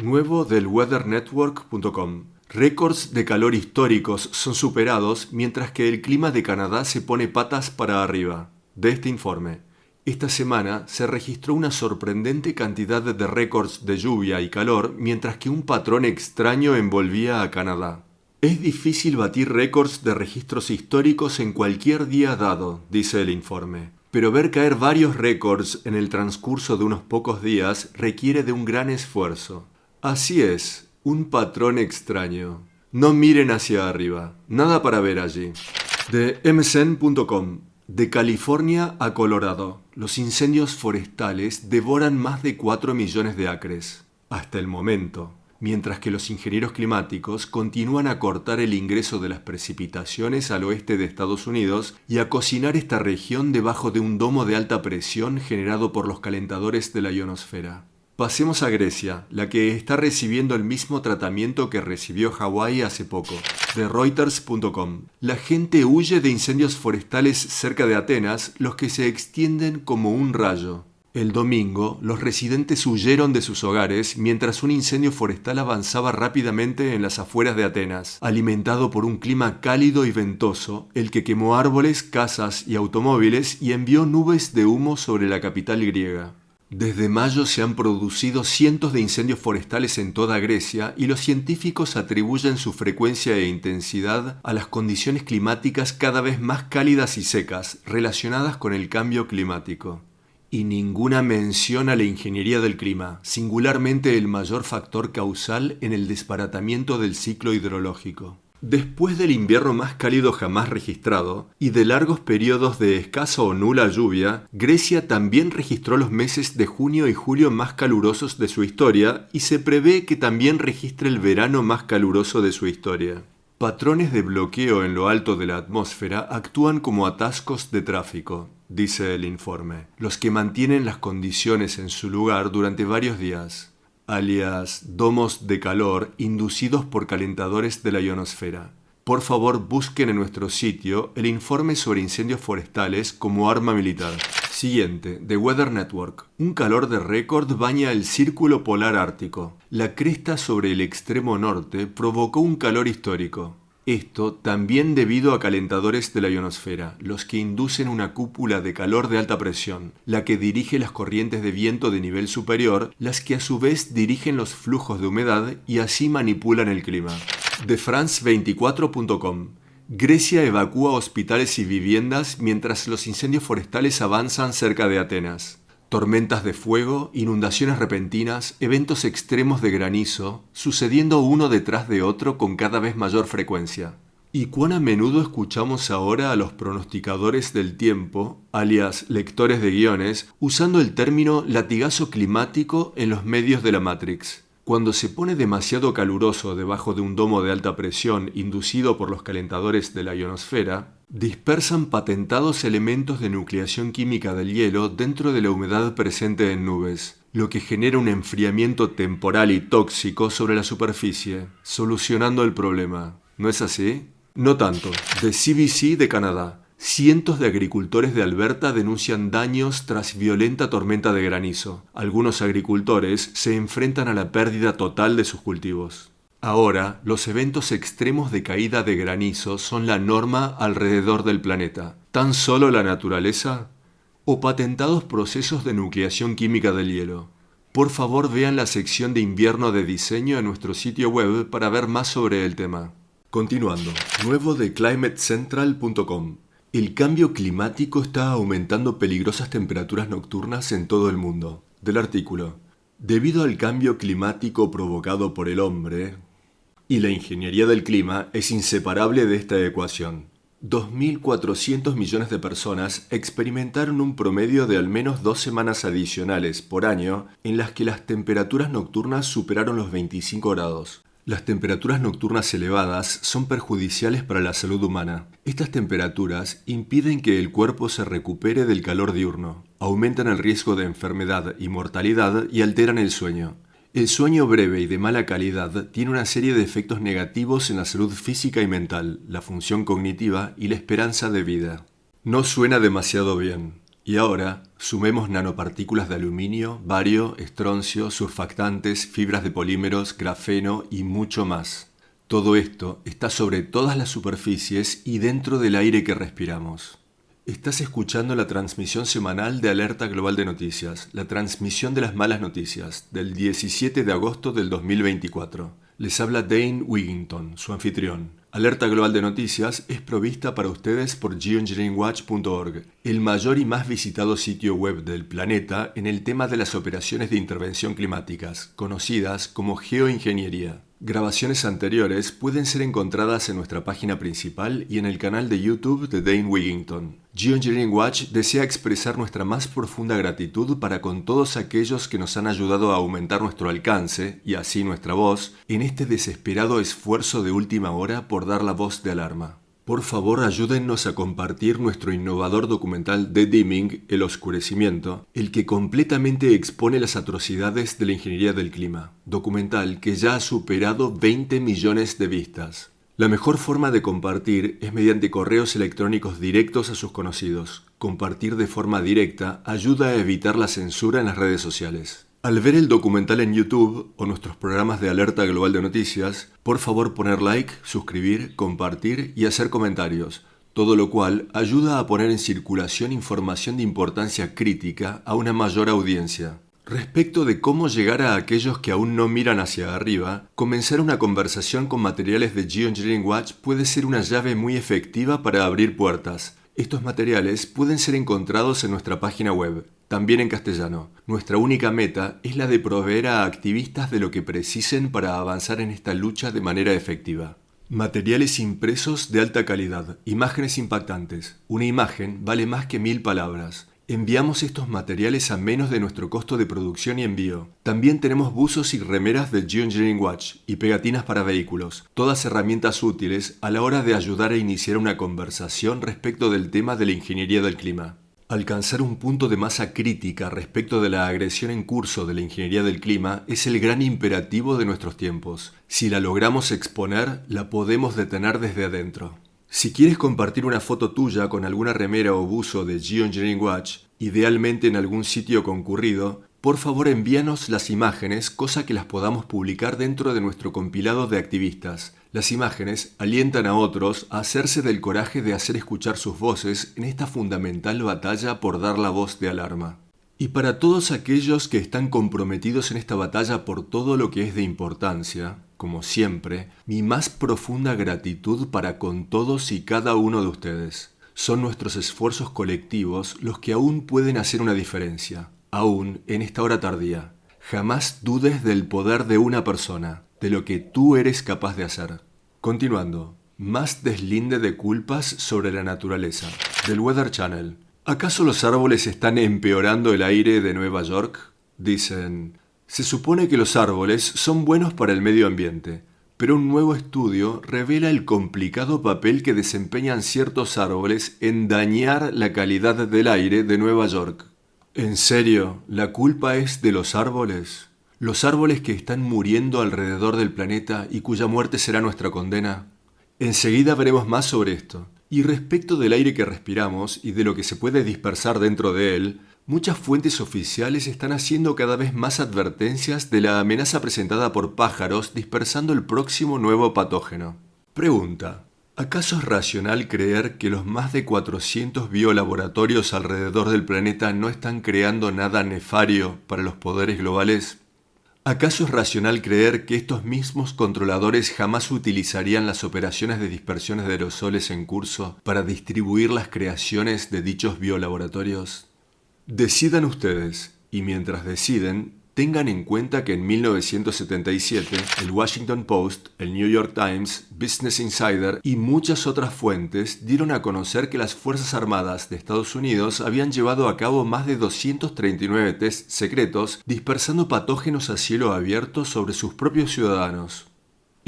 Nuevo del weathernetwork.com. Récords de calor históricos son superados mientras que el clima de Canadá se pone patas para arriba. De este informe, esta semana se registró una sorprendente cantidad de récords de lluvia y calor mientras que un patrón extraño envolvía a Canadá. Es difícil batir récords de registros históricos en cualquier día dado, dice el informe, pero ver caer varios récords en el transcurso de unos pocos días requiere de un gran esfuerzo. Así es, un patrón extraño. No miren hacia arriba, nada para ver allí. De msn.com. De California a Colorado, los incendios forestales devoran más de 4 millones de acres. Hasta el momento, mientras que los ingenieros climáticos continúan a cortar el ingreso de las precipitaciones al oeste de Estados Unidos y a cocinar esta región debajo de un domo de alta presión generado por los calentadores de la ionosfera. Pasemos a Grecia, la que está recibiendo el mismo tratamiento que recibió Hawái hace poco. De Reuters.com. La gente huye de incendios forestales cerca de Atenas, los que se extienden como un rayo. El domingo, los residentes huyeron de sus hogares mientras un incendio forestal avanzaba rápidamente en las afueras de Atenas, alimentado por un clima cálido y ventoso, el que quemó árboles, casas y automóviles y envió nubes de humo sobre la capital griega. Desde mayo se han producido cientos de incendios forestales en toda Grecia y los científicos atribuyen su frecuencia e intensidad a las condiciones climáticas cada vez más cálidas y secas relacionadas con el cambio climático. Y ninguna mención a la ingeniería del clima, singularmente el mayor factor causal en el desbaratamiento del ciclo hidrológico. Después del invierno más cálido jamás registrado y de largos periodos de escasa o nula lluvia, Grecia también registró los meses de junio y julio más calurosos de su historia y se prevé que también registre el verano más caluroso de su historia. Patrones de bloqueo en lo alto de la atmósfera actúan como atascos de tráfico, dice el informe, los que mantienen las condiciones en su lugar durante varios días, alias domos de calor inducidos por calentadores de la ionosfera. Por favor, busquen en nuestro sitio el informe sobre incendios forestales como arma militar. Siguiente, de Weather Network. Un calor de récord baña el círculo polar ártico. La cresta sobre el extremo norte provocó un calor histórico. Esto también debido a calentadores de la ionosfera, los que inducen una cúpula de calor de alta presión, la que dirige las corrientes de viento de nivel superior, las que a su vez dirigen los flujos de humedad y así manipulan el clima. De France24.com. Grecia evacúa hospitales y viviendas mientras los incendios forestales avanzan cerca de Atenas. Tormentas de fuego, inundaciones repentinas, eventos extremos de granizo, sucediendo uno detrás de otro con cada vez mayor frecuencia. ¿Y cuán a menudo escuchamos ahora a los pronosticadores del tiempo, alias lectores de guiones, usando el término latigazo climático en los medios de la Matrix? Cuando se pone demasiado caluroso debajo de un domo de alta presión inducido por los calentadores de la ionosfera, dispersan patentados elementos de nucleación química del hielo dentro de la humedad presente en nubes, lo que genera un enfriamiento temporal y tóxico sobre la superficie, solucionando el problema. ¿No es así? No tanto. De CBC de Canadá. Cientos de agricultores de Alberta denuncian daños tras violenta tormenta de granizo. Algunos agricultores se enfrentan a la pérdida total de sus cultivos. Ahora, los eventos extremos de caída de granizo son la norma alrededor del planeta. ¿Tan solo la naturaleza? ¿O patentados procesos de nucleación química del hielo? Por favor, vean la sección de invierno de diseño en nuestro sitio web para ver más sobre el tema. Continuando. Nuevo de climatecentral.com. El cambio climático está aumentando peligrosas temperaturas nocturnas en todo el mundo. Del artículo. Debido al cambio climático provocado por el hombre, y la ingeniería del clima es inseparable de esta ecuación. 2.400 millones de personas experimentaron un promedio de al menos 2 semanas adicionales por año en las que las temperaturas nocturnas superaron los 25 grados. Las temperaturas nocturnas elevadas son perjudiciales para la salud humana. Estas temperaturas impiden que el cuerpo se recupere del calor diurno, aumentan el riesgo de enfermedad y mortalidad y alteran el sueño. El sueño breve y de mala calidad tiene una serie de efectos negativos en la salud física y mental, la función cognitiva y la esperanza de vida. No suena demasiado bien. Y ahora, sumemos nanopartículas de aluminio, bario, estroncio, surfactantes, fibras de polímeros, grafeno y mucho más. Todo esto está sobre todas las superficies y dentro del aire que respiramos. Estás escuchando la transmisión semanal de Alerta Global de Noticias, la transmisión de las malas noticias, del 17 de agosto del 2024. Les habla Dane Wigington, su anfitrión. Alerta Global de Noticias es provista para ustedes por geoengineeringwatch.org, el mayor y más visitado sitio web del planeta en el tema de las operaciones de intervención climáticas, conocidas como geoingeniería. Grabaciones anteriores pueden ser encontradas en nuestra página principal y en el canal de YouTube de Dane Wigington. Geoengineering Watch desea expresar nuestra más profunda gratitud para con todos aquellos que nos han ayudado a aumentar nuestro alcance, y así nuestra voz, en este desesperado esfuerzo de última hora por dar la voz de alarma. Por favor, ayúdennos a compartir nuestro innovador documental The Dimming, El Oscurecimiento, el que completamente expone las atrocidades de la ingeniería del clima, documental que ya ha superado 20 millones de vistas. La mejor forma de compartir es mediante correos electrónicos directos a sus conocidos. Compartir de forma directa ayuda a evitar la censura en las redes sociales. Al ver el documental en YouTube o nuestros programas de Alerta Global de Noticias, por favor poner like, suscribir, compartir y hacer comentarios, todo lo cual ayuda a poner en circulación información de importancia crítica a una mayor audiencia. Respecto de cómo llegar a aquellos que aún no miran hacia arriba, comenzar una conversación con materiales de Geoengineering Watch puede ser una llave muy efectiva para abrir puertas. Estos materiales pueden ser encontrados en nuestra página web, también en castellano. Nuestra única meta es la de proveer a activistas de lo que precisen para avanzar en esta lucha de manera efectiva. Materiales impresos de alta calidad, imágenes impactantes. Una imagen vale más que 1000 palabras. Enviamos estos materiales a menos de nuestro costo de producción y envío. También tenemos buzos y remeras de Geoengineering Watch y pegatinas para vehículos, todas herramientas útiles a la hora de ayudar a iniciar una conversación respecto del tema de la ingeniería del clima. Alcanzar un punto de masa crítica respecto de la agresión en curso de la ingeniería del clima es el gran imperativo de nuestros tiempos. Si la logramos exponer, la podemos detener desde adentro. Si quieres compartir una foto tuya con alguna remera o buzo de Geoengineering Watch, idealmente en algún sitio concurrido, por favor envíanos las imágenes, cosa que las podamos publicar dentro de nuestro compilado de activistas. Las imágenes alientan a otros a hacerse del coraje de hacer escuchar sus voces en esta fundamental batalla por dar la voz de alarma. Y para todos aquellos que están comprometidos en esta batalla por todo lo que es de importancia, como siempre, mi más profunda gratitud para con todos y cada uno de ustedes. Son nuestros esfuerzos colectivos los que aún pueden hacer una diferencia, aún en esta hora tardía. Jamás dudes del poder de una persona, de lo que tú eres capaz de hacer. Continuando, más deslinde de culpas sobre la naturaleza, del Weather Channel. ¿Acaso los árboles están empeorando el aire de Nueva York? Dicen, se supone que los árboles son buenos para el medio ambiente, pero un nuevo estudio revela el complicado papel que desempeñan ciertos árboles en dañar la calidad del aire de Nueva York. ¿En serio? ¿La culpa es de los árboles? ¿Los árboles que están muriendo alrededor del planeta y cuya muerte será nuestra condena? Enseguida veremos más sobre esto. Y respecto del aire que respiramos y de lo que se puede dispersar dentro de él, muchas fuentes oficiales están haciendo cada vez más advertencias de la amenaza presentada por pájaros dispersando el próximo nuevo patógeno. Pregunta: ¿acaso es racional creer que los más de 400 biolaboratorios alrededor del planeta no están creando nada nefario para los poderes globales? ¿Acaso es racional creer que estos mismos controladores jamás utilizarían las operaciones de dispersiones de aerosoles en curso para distribuir las creaciones de dichos biolaboratorios? Decidan ustedes, y mientras deciden, tengan en cuenta que en 1977 el Washington Post, el New York Times, Business Insider y muchas otras fuentes dieron a conocer que las Fuerzas Armadas de Estados Unidos habían llevado a cabo más de 239 tests secretos dispersando patógenos a cielo abierto sobre sus propios ciudadanos.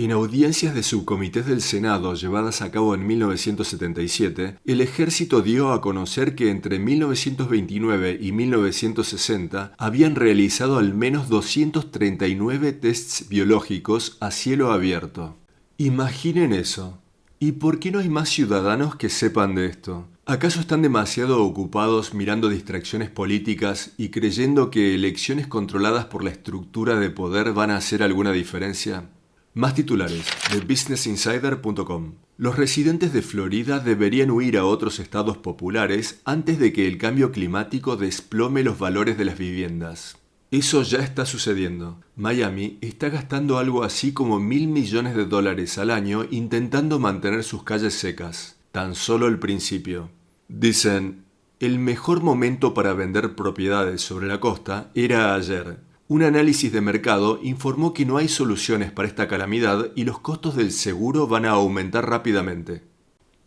En audiencias de subcomités del Senado llevadas a cabo en 1977, el ejército dio a conocer que entre 1929 y 1960 habían realizado al menos 239 tests biológicos a cielo abierto. Imaginen eso. ¿Y por qué no hay más ciudadanos que sepan de esto? ¿Acaso están demasiado ocupados mirando distracciones políticas y creyendo que elecciones controladas por la estructura de poder van a hacer alguna diferencia? Más titulares de businessinsider.com. Los residentes de Florida deberían huir a otros estados populares antes de que el cambio climático desplome los valores de las viviendas. Eso ya está sucediendo. Miami está gastando algo así como $1.000 millones al año intentando mantener sus calles secas. Tan solo el principio. Dicen, el mejor momento para vender propiedades sobre la costa era ayer. Un análisis de mercado informó que no hay soluciones para esta calamidad y los costos del seguro van a aumentar rápidamente.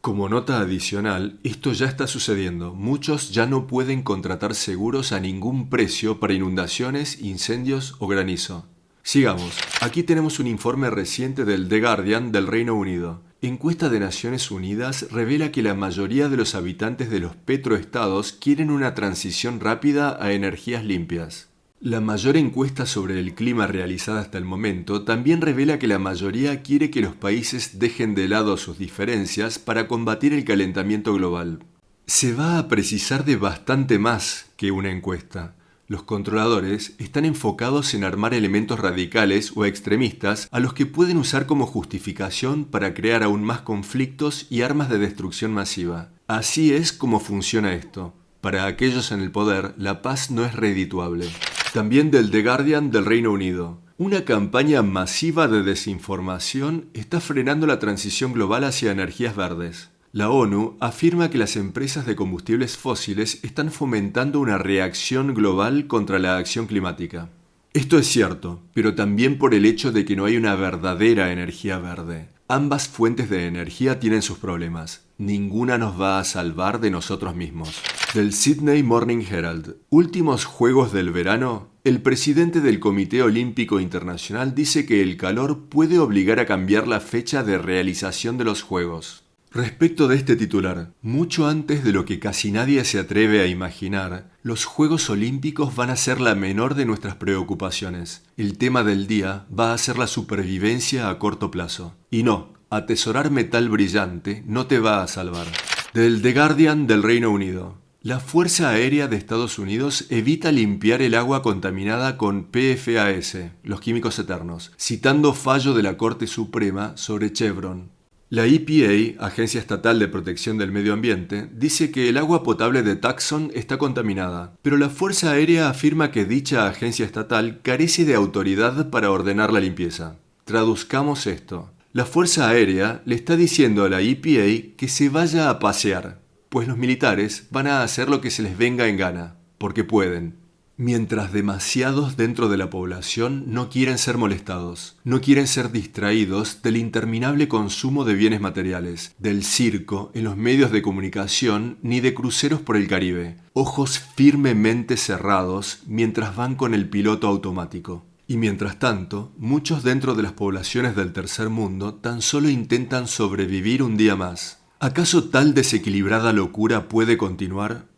Como nota adicional, esto ya está sucediendo. Muchos ya no pueden contratar seguros a ningún precio para inundaciones, incendios o granizo. Sigamos. Aquí tenemos un informe reciente del The Guardian del Reino Unido. Encuesta de Naciones Unidas revela que la mayoría de los habitantes de los petroestados quieren una transición rápida a energías limpias. La mayor encuesta sobre el clima realizada hasta el momento también revela que la mayoría quiere que los países dejen de lado sus diferencias para combatir el calentamiento global. Se va a precisar de bastante más que una encuesta. Los controladores están enfocados en armar elementos radicales o extremistas a los que pueden usar como justificación para crear aún más conflictos y armas de destrucción masiva. Así es como funciona esto. Para aquellos en el poder, la paz no es redituable. También del The Guardian del Reino Unido. Una campaña masiva de desinformación está frenando la transición global hacia energías verdes. La ONU afirma que las empresas de combustibles fósiles están fomentando una reacción global contra la acción climática. Esto es cierto, pero también por el hecho de que no hay una verdadera energía verde. Ambas fuentes de energía tienen sus problemas. Ninguna nos va a salvar de nosotros mismos. Del Sydney Morning Herald. Últimos Juegos del verano. El presidente del Comité Olímpico Internacional dice que el calor puede obligar a cambiar la fecha de realización de los Juegos. Respecto de este titular, mucho antes de lo que casi nadie se atreve a imaginar, los Juegos Olímpicos van a ser la menor de nuestras preocupaciones. El tema del día va a ser la supervivencia a corto plazo. Y no, atesorar metal brillante no te va a salvar. Del The Guardian del Reino Unido. La Fuerza Aérea de Estados Unidos evita limpiar el agua contaminada con PFAS, los químicos eternos, citando fallo de la Corte Suprema sobre Chevron. La EPA, Agencia Estatal de Protección del Medio Ambiente, dice que el agua potable de Tucson está contaminada, pero la Fuerza Aérea afirma que dicha agencia estatal carece de autoridad para ordenar la limpieza. Traduzcamos esto. La Fuerza Aérea le está diciendo a la EPA que se vaya a pasear, pues los militares van a hacer lo que se les venga en gana, porque pueden. Mientras demasiados dentro de la población no quieren ser molestados, no quieren ser distraídos del interminable consumo de bienes materiales, del circo en los medios de comunicación ni de cruceros por el Caribe, ojos firmemente cerrados mientras van con el piloto automático. Y mientras tanto, muchos dentro de las poblaciones del tercer mundo tan solo intentan sobrevivir un día más. ¿Acaso tal desequilibrada locura puede continuar?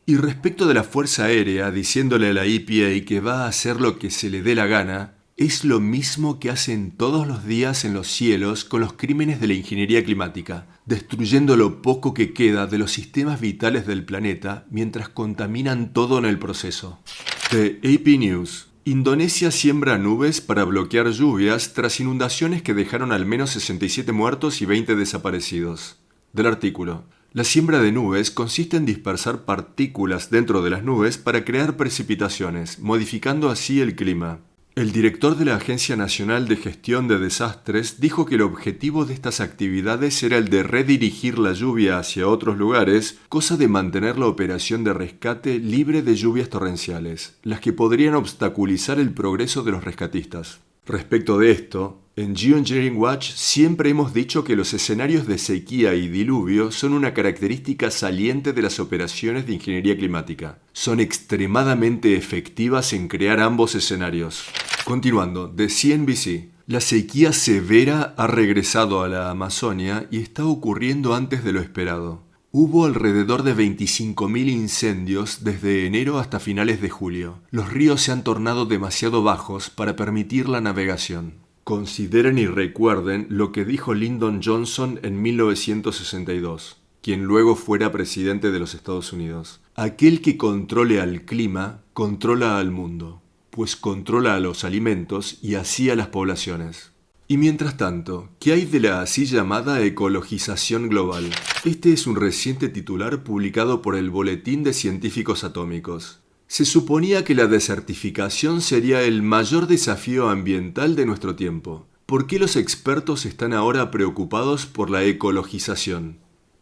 Y respecto de la Fuerza Aérea, diciéndole a la EPA que va a hacer lo que se le dé la gana, es lo mismo que hacen todos los días en los cielos con los crímenes de la ingeniería climática, destruyendo lo poco que queda de los sistemas vitales del planeta mientras contaminan todo en el proceso. De AP News. Indonesia siembra nubes para bloquear lluvias tras inundaciones que dejaron al menos 67 muertos y 20 desaparecidos. Del artículo. La siembra de nubes consiste en dispersar partículas dentro de las nubes para crear precipitaciones, modificando así el clima. El director de la Agencia Nacional de Gestión de Desastres dijo que el objetivo de estas actividades era el de redirigir la lluvia hacia otros lugares, cosa de mantener la operación de rescate libre de lluvias torrenciales, las que podrían obstaculizar el progreso de los rescatistas. Respecto de esto, en Geoengineering Watch siempre hemos dicho que los escenarios de sequía y diluvio son una característica saliente de las operaciones de ingeniería climática. Son extremadamente efectivas en crear ambos escenarios. Continuando, de CNBC. La sequía severa ha regresado a la Amazonia y está ocurriendo antes de lo esperado. Hubo alrededor de 25.000 incendios desde enero hasta finales de julio. Los ríos se han tornado demasiado bajos para permitir la navegación. Consideren y recuerden lo que dijo Lyndon Johnson en 1962, quien luego fuera presidente de los Estados Unidos. Aquel que controle al clima, controla al mundo, pues controla a los alimentos y así a las poblaciones. Y mientras tanto, ¿qué hay de la así llamada ecologización global? Este es un reciente titular publicado por el Boletín de Científicos Atómicos. Se suponía que la desertificación sería el mayor desafío ambiental de nuestro tiempo. ¿Por qué los expertos están ahora preocupados por la ecologización?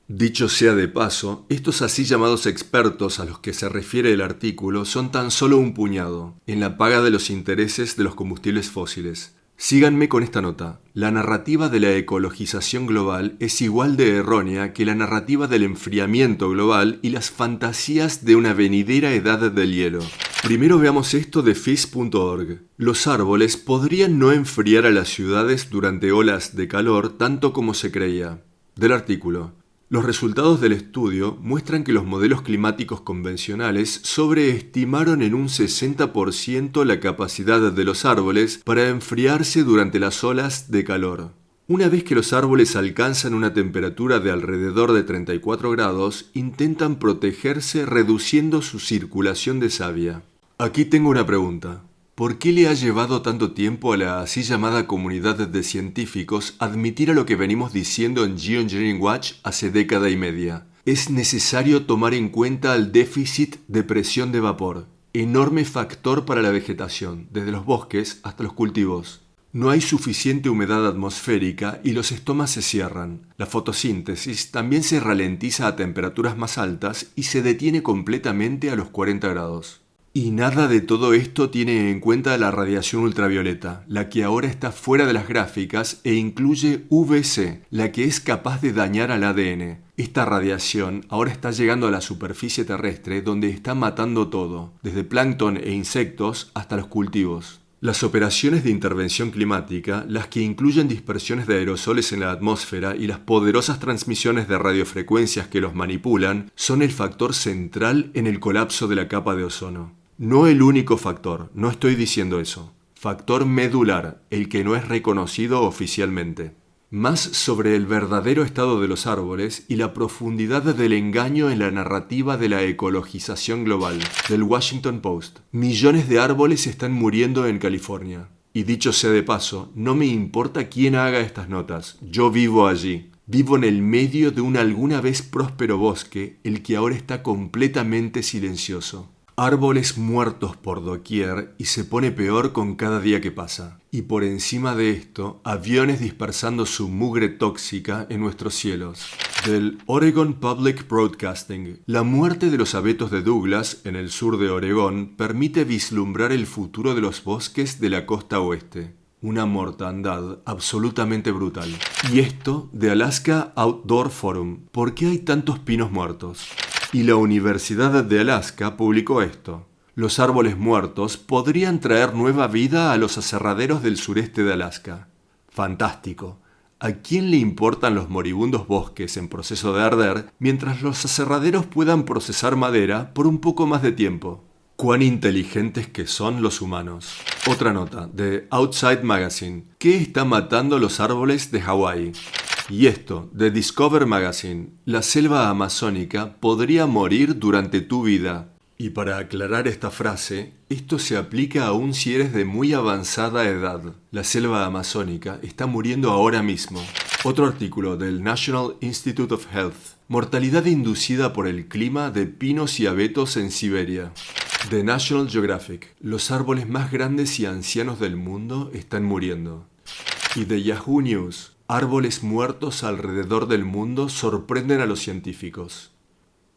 Dicho sea de paso, estos así llamados expertos a los que se refiere el artículo son tan solo un puñado, en la paga de los intereses de los combustibles fósiles. Síganme con esta nota. La narrativa de la ecologización global es igual de errónea que la narrativa del enfriamiento global y las fantasías de una venidera edad del hielo. Primero veamos esto de phys.org. Los árboles podrían no enfriar a las ciudades durante olas de calor tanto como se creía. Del artículo. Los resultados del estudio muestran que los modelos climáticos convencionales sobreestimaron en un 60% la capacidad de los árboles para enfriarse durante las olas de calor. Una vez que los árboles alcanzan una temperatura de alrededor de 34 grados, intentan protegerse reduciendo su circulación de savia. Aquí tengo una pregunta. ¿Por qué le ha llevado tanto tiempo a la así llamada comunidad de científicos admitir a lo que venimos diciendo en Geoengineering Watch hace década y media? Es necesario tomar en cuenta el déficit de presión de vapor, enorme factor para la vegetación, desde los bosques hasta los cultivos. No hay suficiente humedad atmosférica y los estomas se cierran. La fotosíntesis también se ralentiza a temperaturas más altas y se detiene completamente a los 40 grados. Y nada de todo esto tiene en cuenta la radiación ultravioleta, la que ahora está fuera de las gráficas e incluye UVC, la que es capaz de dañar al ADN. Esta radiación ahora está llegando a la superficie terrestre donde está matando todo, desde plancton e insectos hasta los cultivos. Las operaciones de intervención climática, las que incluyen dispersiones de aerosoles en la atmósfera y las poderosas transmisiones de radiofrecuencias que los manipulan, son el factor central en el colapso de la capa de ozono. No el único factor, no estoy diciendo eso. Factor medular, el que no es reconocido oficialmente. Más sobre el verdadero estado de los árboles y la profundidad del engaño en la narrativa de la ecologización global, del Washington Post. Millones de árboles están muriendo en California. Y dicho sea de paso, no me importa quién haga estas notas, yo vivo allí. Vivo en el medio de un alguna vez próspero bosque, el que ahora está completamente silencioso. Árboles muertos por doquier y se pone peor con cada día que pasa. Y por encima de esto, aviones dispersando su mugre tóxica en nuestros cielos. Del Oregon Public Broadcasting. La muerte de los abetos de Douglas, en el sur de Oregón, permite vislumbrar el futuro de los bosques de la costa oeste. Una mortandad absolutamente brutal. Y esto de Alaska Outdoor Forum. ¿Por qué hay tantos pinos muertos? Y la Universidad de Alaska publicó esto. Los árboles muertos podrían traer nueva vida a los aserraderos del sureste de Alaska. Fantástico. ¿A quién le importan los moribundos bosques en proceso de arder mientras los aserraderos puedan procesar madera por un poco más de tiempo? ¡Cuán inteligentes que son los humanos! Otra nota de Outside Magazine. ¿Qué está matando los árboles de Hawái? Y esto, de Discover Magazine, la selva amazónica podría morir durante tu vida. Y para aclarar esta frase, esto se aplica aún si eres de muy avanzada edad. La selva amazónica está muriendo ahora mismo. Otro artículo del National Institute of Health. Mortalidad inducida por el clima de pinos y abetos en Siberia. The National Geographic. Los árboles más grandes y ancianos del mundo están muriendo. Y de Yahoo News. Árboles muertos alrededor del mundo sorprenden a los científicos.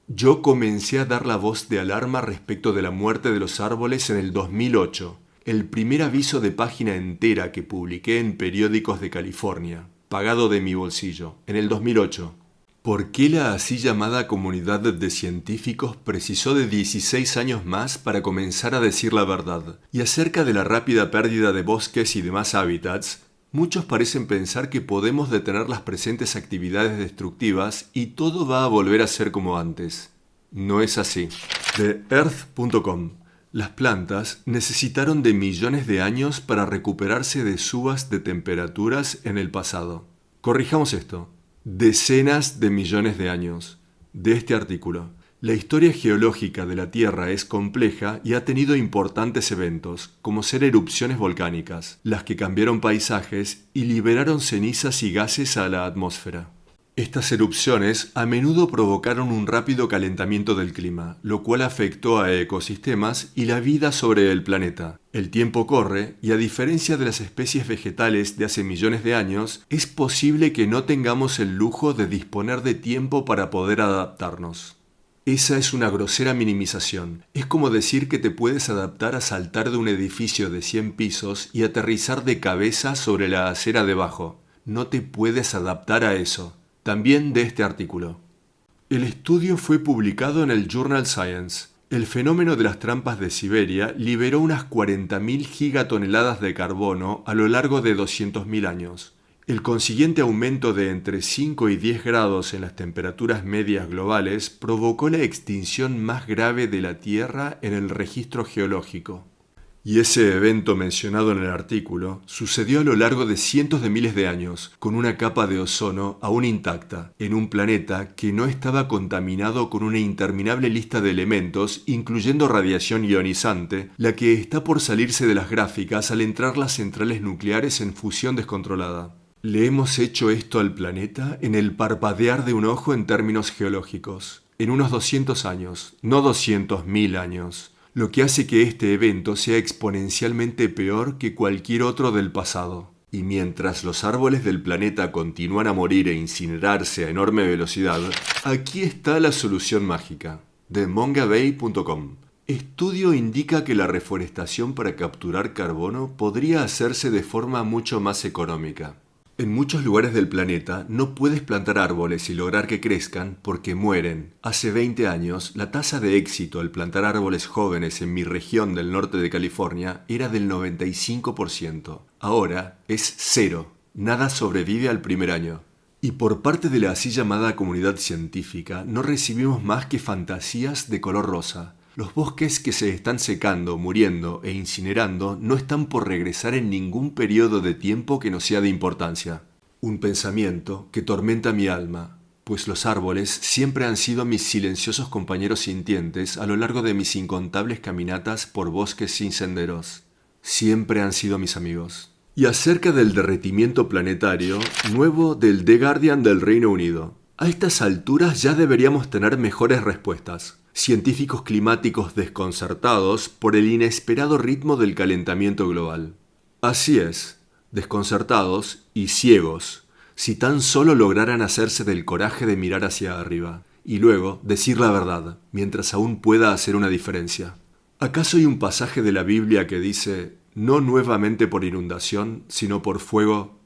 Yo comencé a dar la voz de alarma respecto de la muerte de los árboles en el 2008, el primer aviso de página entera que publiqué en periódicos de California, pagado de mi bolsillo, en el 2008. ¿Por qué la así llamada comunidad de científicos precisó de 16 años más para comenzar a decir la verdad? Y acerca de la rápida pérdida de bosques y demás hábitats, muchos parecen pensar que podemos detener las presentes actividades destructivas y todo va a volver a ser como antes. No es así. De Earth.com. Las plantas necesitaron de millones de años para recuperarse de subas de temperaturas en el pasado. Corrijamos esto. Decenas de millones de años. De este artículo. La historia geológica de la Tierra es compleja y ha tenido importantes eventos, como ser erupciones volcánicas, las que cambiaron paisajes y liberaron cenizas y gases a la atmósfera. Estas erupciones a menudo provocaron un rápido calentamiento del clima, lo cual afectó a ecosistemas y la vida sobre el planeta. El tiempo corre y a diferencia de las especies vegetales de hace millones de años, es posible que no tengamos el lujo de disponer de tiempo para poder adaptarnos. Esa es una grosera minimización. Es como decir que te puedes adaptar a saltar de un edificio de 100 pisos y aterrizar de cabeza sobre la acera debajo. No te puedes adaptar a eso. También de este artículo. El estudio fue publicado en el Journal Science. El fenómeno de las trampas de Siberia liberó unas 40.000 gigatoneladas de carbono a lo largo de 200.000 años. El consiguiente aumento de entre 5 y 10 grados en las temperaturas medias globales provocó la extinción más grave de la Tierra en el registro geológico. Y ese evento mencionado en el artículo sucedió a lo largo de cientos de miles de años, con una capa de ozono aún intacta, en un planeta que no estaba contaminado con una interminable lista de elementos, incluyendo radiación ionizante, la que está por salirse de las gráficas al entrar las centrales nucleares en fusión descontrolada. Le hemos hecho esto al planeta en el parpadear de un ojo en términos geológicos, en unos 200 años, no 200.000 años. Lo que hace que este evento sea exponencialmente peor que cualquier otro del pasado. Y mientras los árboles del planeta continúan a morir e incinerarse a enorme velocidad, aquí está la solución mágica, de mongabay.com. Estudio indica que la reforestación para capturar carbono podría hacerse de forma mucho más económica. En muchos lugares del planeta no puedes plantar árboles y lograr que crezcan porque mueren. Hace 20 años, la tasa de éxito al plantar árboles jóvenes en mi región del norte de California era del 95%. Ahora es 0. Nada sobrevive al primer año. Y por parte de la así llamada comunidad científica, no recibimos más que fantasías de color rosa. Los bosques que se están secando, muriendo e incinerando no están por regresar en ningún periodo de tiempo que no sea de importancia. Un pensamiento que tormenta mi alma, pues los árboles siempre han sido mis silenciosos compañeros sintientes a lo largo de mis incontables caminatas por bosques sin senderos. Siempre han sido mis amigos. Y acerca del derretimiento planetario, nuevo del The Guardian del Reino Unido. A estas alturas ya deberíamos tener mejores respuestas. Científicos climáticos desconcertados por el inesperado ritmo del calentamiento global. Así es, desconcertados y ciegos, si tan solo lograran hacerse del coraje de mirar hacia arriba, y luego decir la verdad, mientras aún pueda hacer una diferencia. ¿Acaso hay un pasaje de la Biblia que dice, no nuevamente por inundación, sino por fuego?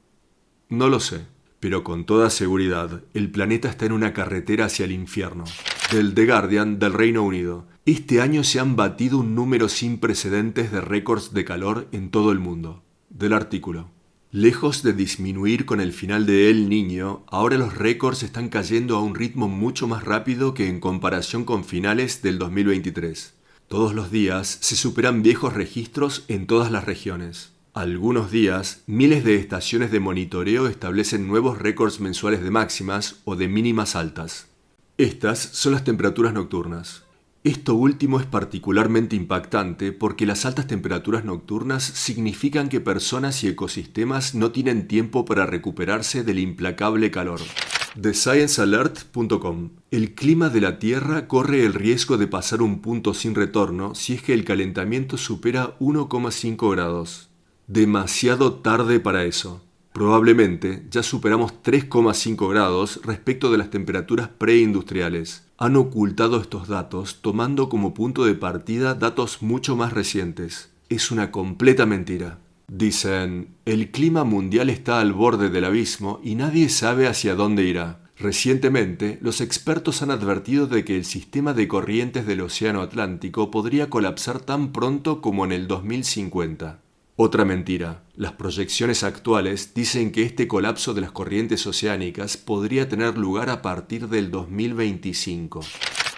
No lo sé. Pero con toda seguridad, el planeta está en una carretera hacia el infierno. Del The Guardian del Reino Unido. Este año se han batido un número sin precedentes de récords de calor en todo el mundo. Del artículo. Lejos de disminuir con el final de El Niño, ahora los récords están cayendo a un ritmo mucho más rápido que en comparación con finales del 2023. Todos los días se superan viejos registros en todas las regiones. Algunos días, miles de estaciones de monitoreo establecen nuevos récords mensuales de máximas o de mínimas altas. Estas son las temperaturas nocturnas. Esto último es particularmente impactante porque las altas temperaturas nocturnas significan que personas y ecosistemas no tienen tiempo para recuperarse del implacable calor. TheScienceAlert.com. El clima de la Tierra corre el riesgo de pasar un punto sin retorno si es que el calentamiento supera 1,5 grados. Demasiado tarde para eso. Probablemente ya superamos 3,5 grados respecto de las temperaturas preindustriales. Han ocultado estos datos tomando como punto de partida datos mucho más recientes. Es una completa mentira. Dicen, el clima mundial está al borde del abismo y nadie sabe hacia dónde irá. Recientemente, los expertos han advertido de que el sistema de corrientes del Océano Atlántico podría colapsar tan pronto como en el 2050. Otra mentira. Las proyecciones actuales dicen que este colapso de las corrientes oceánicas podría tener lugar a partir del 2025.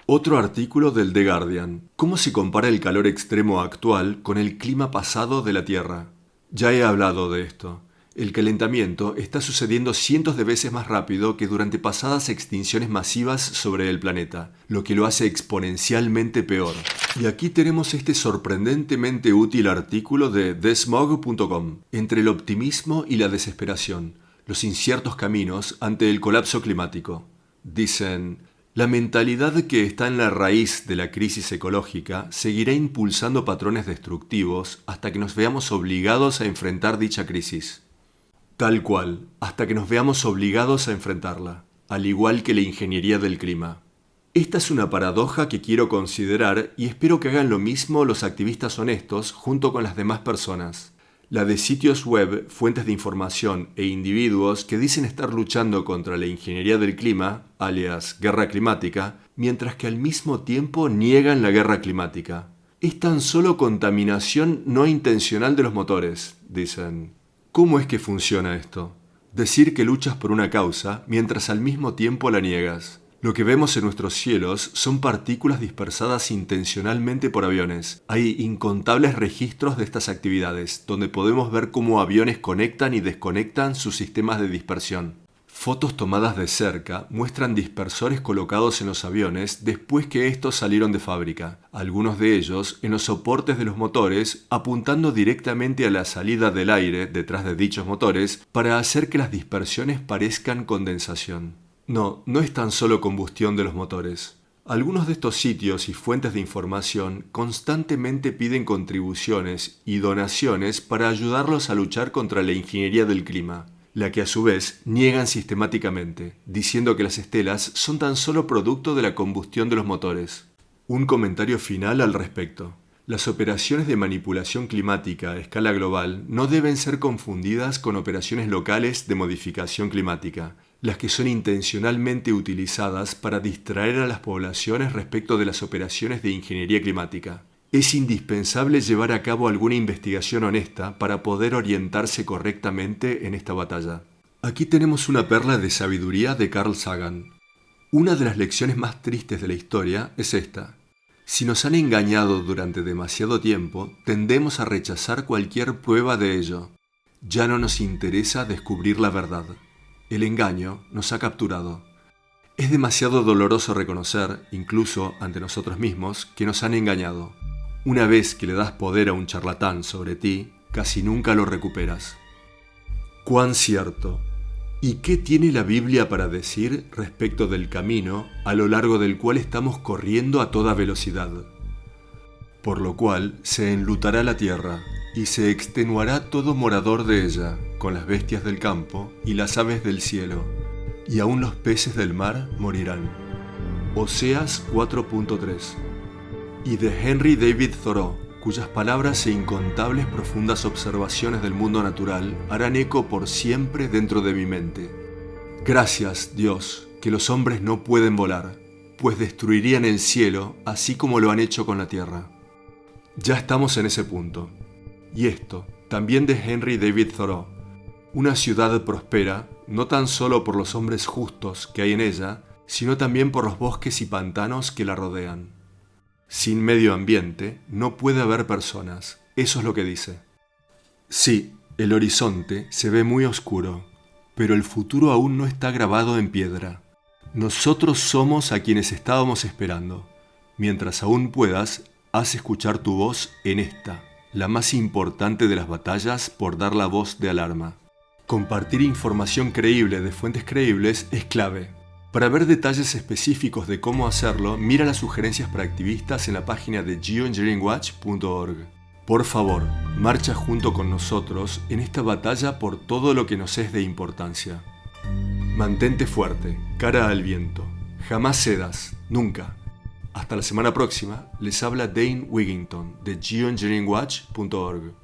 Otro artículo del The Guardian. ¿Cómo se compara el calor extremo actual con el clima pasado de la Tierra? Ya he hablado de esto. El calentamiento está sucediendo cientos de veces más rápido que durante pasadas extinciones masivas sobre el planeta, lo que lo hace exponencialmente peor. Y aquí tenemos este sorprendentemente útil artículo de thesmog.com, entre el optimismo y la desesperación, los inciertos caminos ante el colapso climático. Dicen: la mentalidad que está en la raíz de la crisis ecológica seguirá impulsando patrones destructivos hasta que nos veamos obligados a enfrentar dicha crisis. Tal cual, hasta que nos veamos obligados a enfrentarla, al igual que la ingeniería del clima. Esta es una paradoja que quiero considerar y espero que hagan lo mismo los activistas honestos junto con las demás personas. La de sitios web, fuentes de información e individuos que dicen estar luchando contra la ingeniería del clima, alias guerra climática, mientras que al mismo tiempo niegan la guerra climática. Es tan solo contaminación no intencional de los motores, dicen. ¿Cómo es que funciona esto? Decir que luchas por una causa mientras al mismo tiempo la niegas. Lo que vemos en nuestros cielos son partículas dispersadas intencionalmente por aviones. Hay incontables registros de estas actividades, donde podemos ver cómo aviones conectan y desconectan sus sistemas de dispersión. Fotos tomadas de cerca muestran dispersores colocados en los aviones después que estos salieron de fábrica, algunos de ellos en los soportes de los motores, apuntando directamente a la salida del aire detrás de dichos motores para hacer que las dispersiones parezcan condensación. No es tan solo combustión de los motores. Algunos de estos sitios y fuentes de información constantemente piden contribuciones y donaciones para ayudarlos a luchar contra la ingeniería del clima, la que a su vez niegan sistemáticamente, diciendo que las estelas son tan solo producto de la combustión de los motores. Un comentario final al respecto. Las operaciones de manipulación climática a escala global no deben ser confundidas con operaciones locales de modificación climática, las que son intencionalmente utilizadas para distraer a las poblaciones respecto de las operaciones de ingeniería climática. Es indispensable llevar a cabo alguna investigación honesta para poder orientarse correctamente en esta batalla. Aquí tenemos una perla de sabiduría de Carl Sagan. Una de las lecciones más tristes de la historia es esta. Si nos han engañado durante demasiado tiempo, tendemos a rechazar cualquier prueba de ello. Ya no nos interesa descubrir la verdad. El engaño nos ha capturado. Es demasiado doloroso reconocer, incluso ante nosotros mismos, que nos han engañado. Una vez que le das poder a un charlatán sobre ti, casi nunca lo recuperas. ¡Cuán cierto! ¿Y qué tiene la Biblia para decir respecto del camino a lo largo del cual estamos corriendo a toda velocidad? Por lo cual se enlutará la tierra, y se extenuará todo morador de ella, con las bestias del campo y las aves del cielo, y aun los peces del mar morirán. Oseas 4.3. Y de Henry David Thoreau, cuyas palabras e incontables profundas observaciones del mundo natural harán eco por siempre dentro de mi mente. Gracias, Dios, que los hombres no pueden volar, pues destruirían el cielo así como lo han hecho con la tierra. Ya estamos en ese punto. Y esto, también de Henry David Thoreau. Una ciudad prospera no tan solo por los hombres justos que hay en ella, sino también por los bosques y pantanos que la rodean. Sin medio ambiente no puede haber personas, eso es lo que dice. Sí, el horizonte se ve muy oscuro, pero el futuro aún no está grabado en piedra. Nosotros somos a quienes estábamos esperando. Mientras aún puedas, haz escuchar tu voz en esta, la más importante de las batallas por dar la voz de alarma. Compartir información creíble de fuentes creíbles es clave. Para ver detalles específicos de cómo hacerlo, mira las sugerencias para activistas en la página de geoengineeringwatch.org. Por favor, marcha junto con nosotros en esta batalla por todo lo que nos es de importancia. Mantente fuerte, cara al viento. Jamás cedas, nunca. Hasta la semana próxima, les habla Dane Wigington de geoengineeringwatch.org.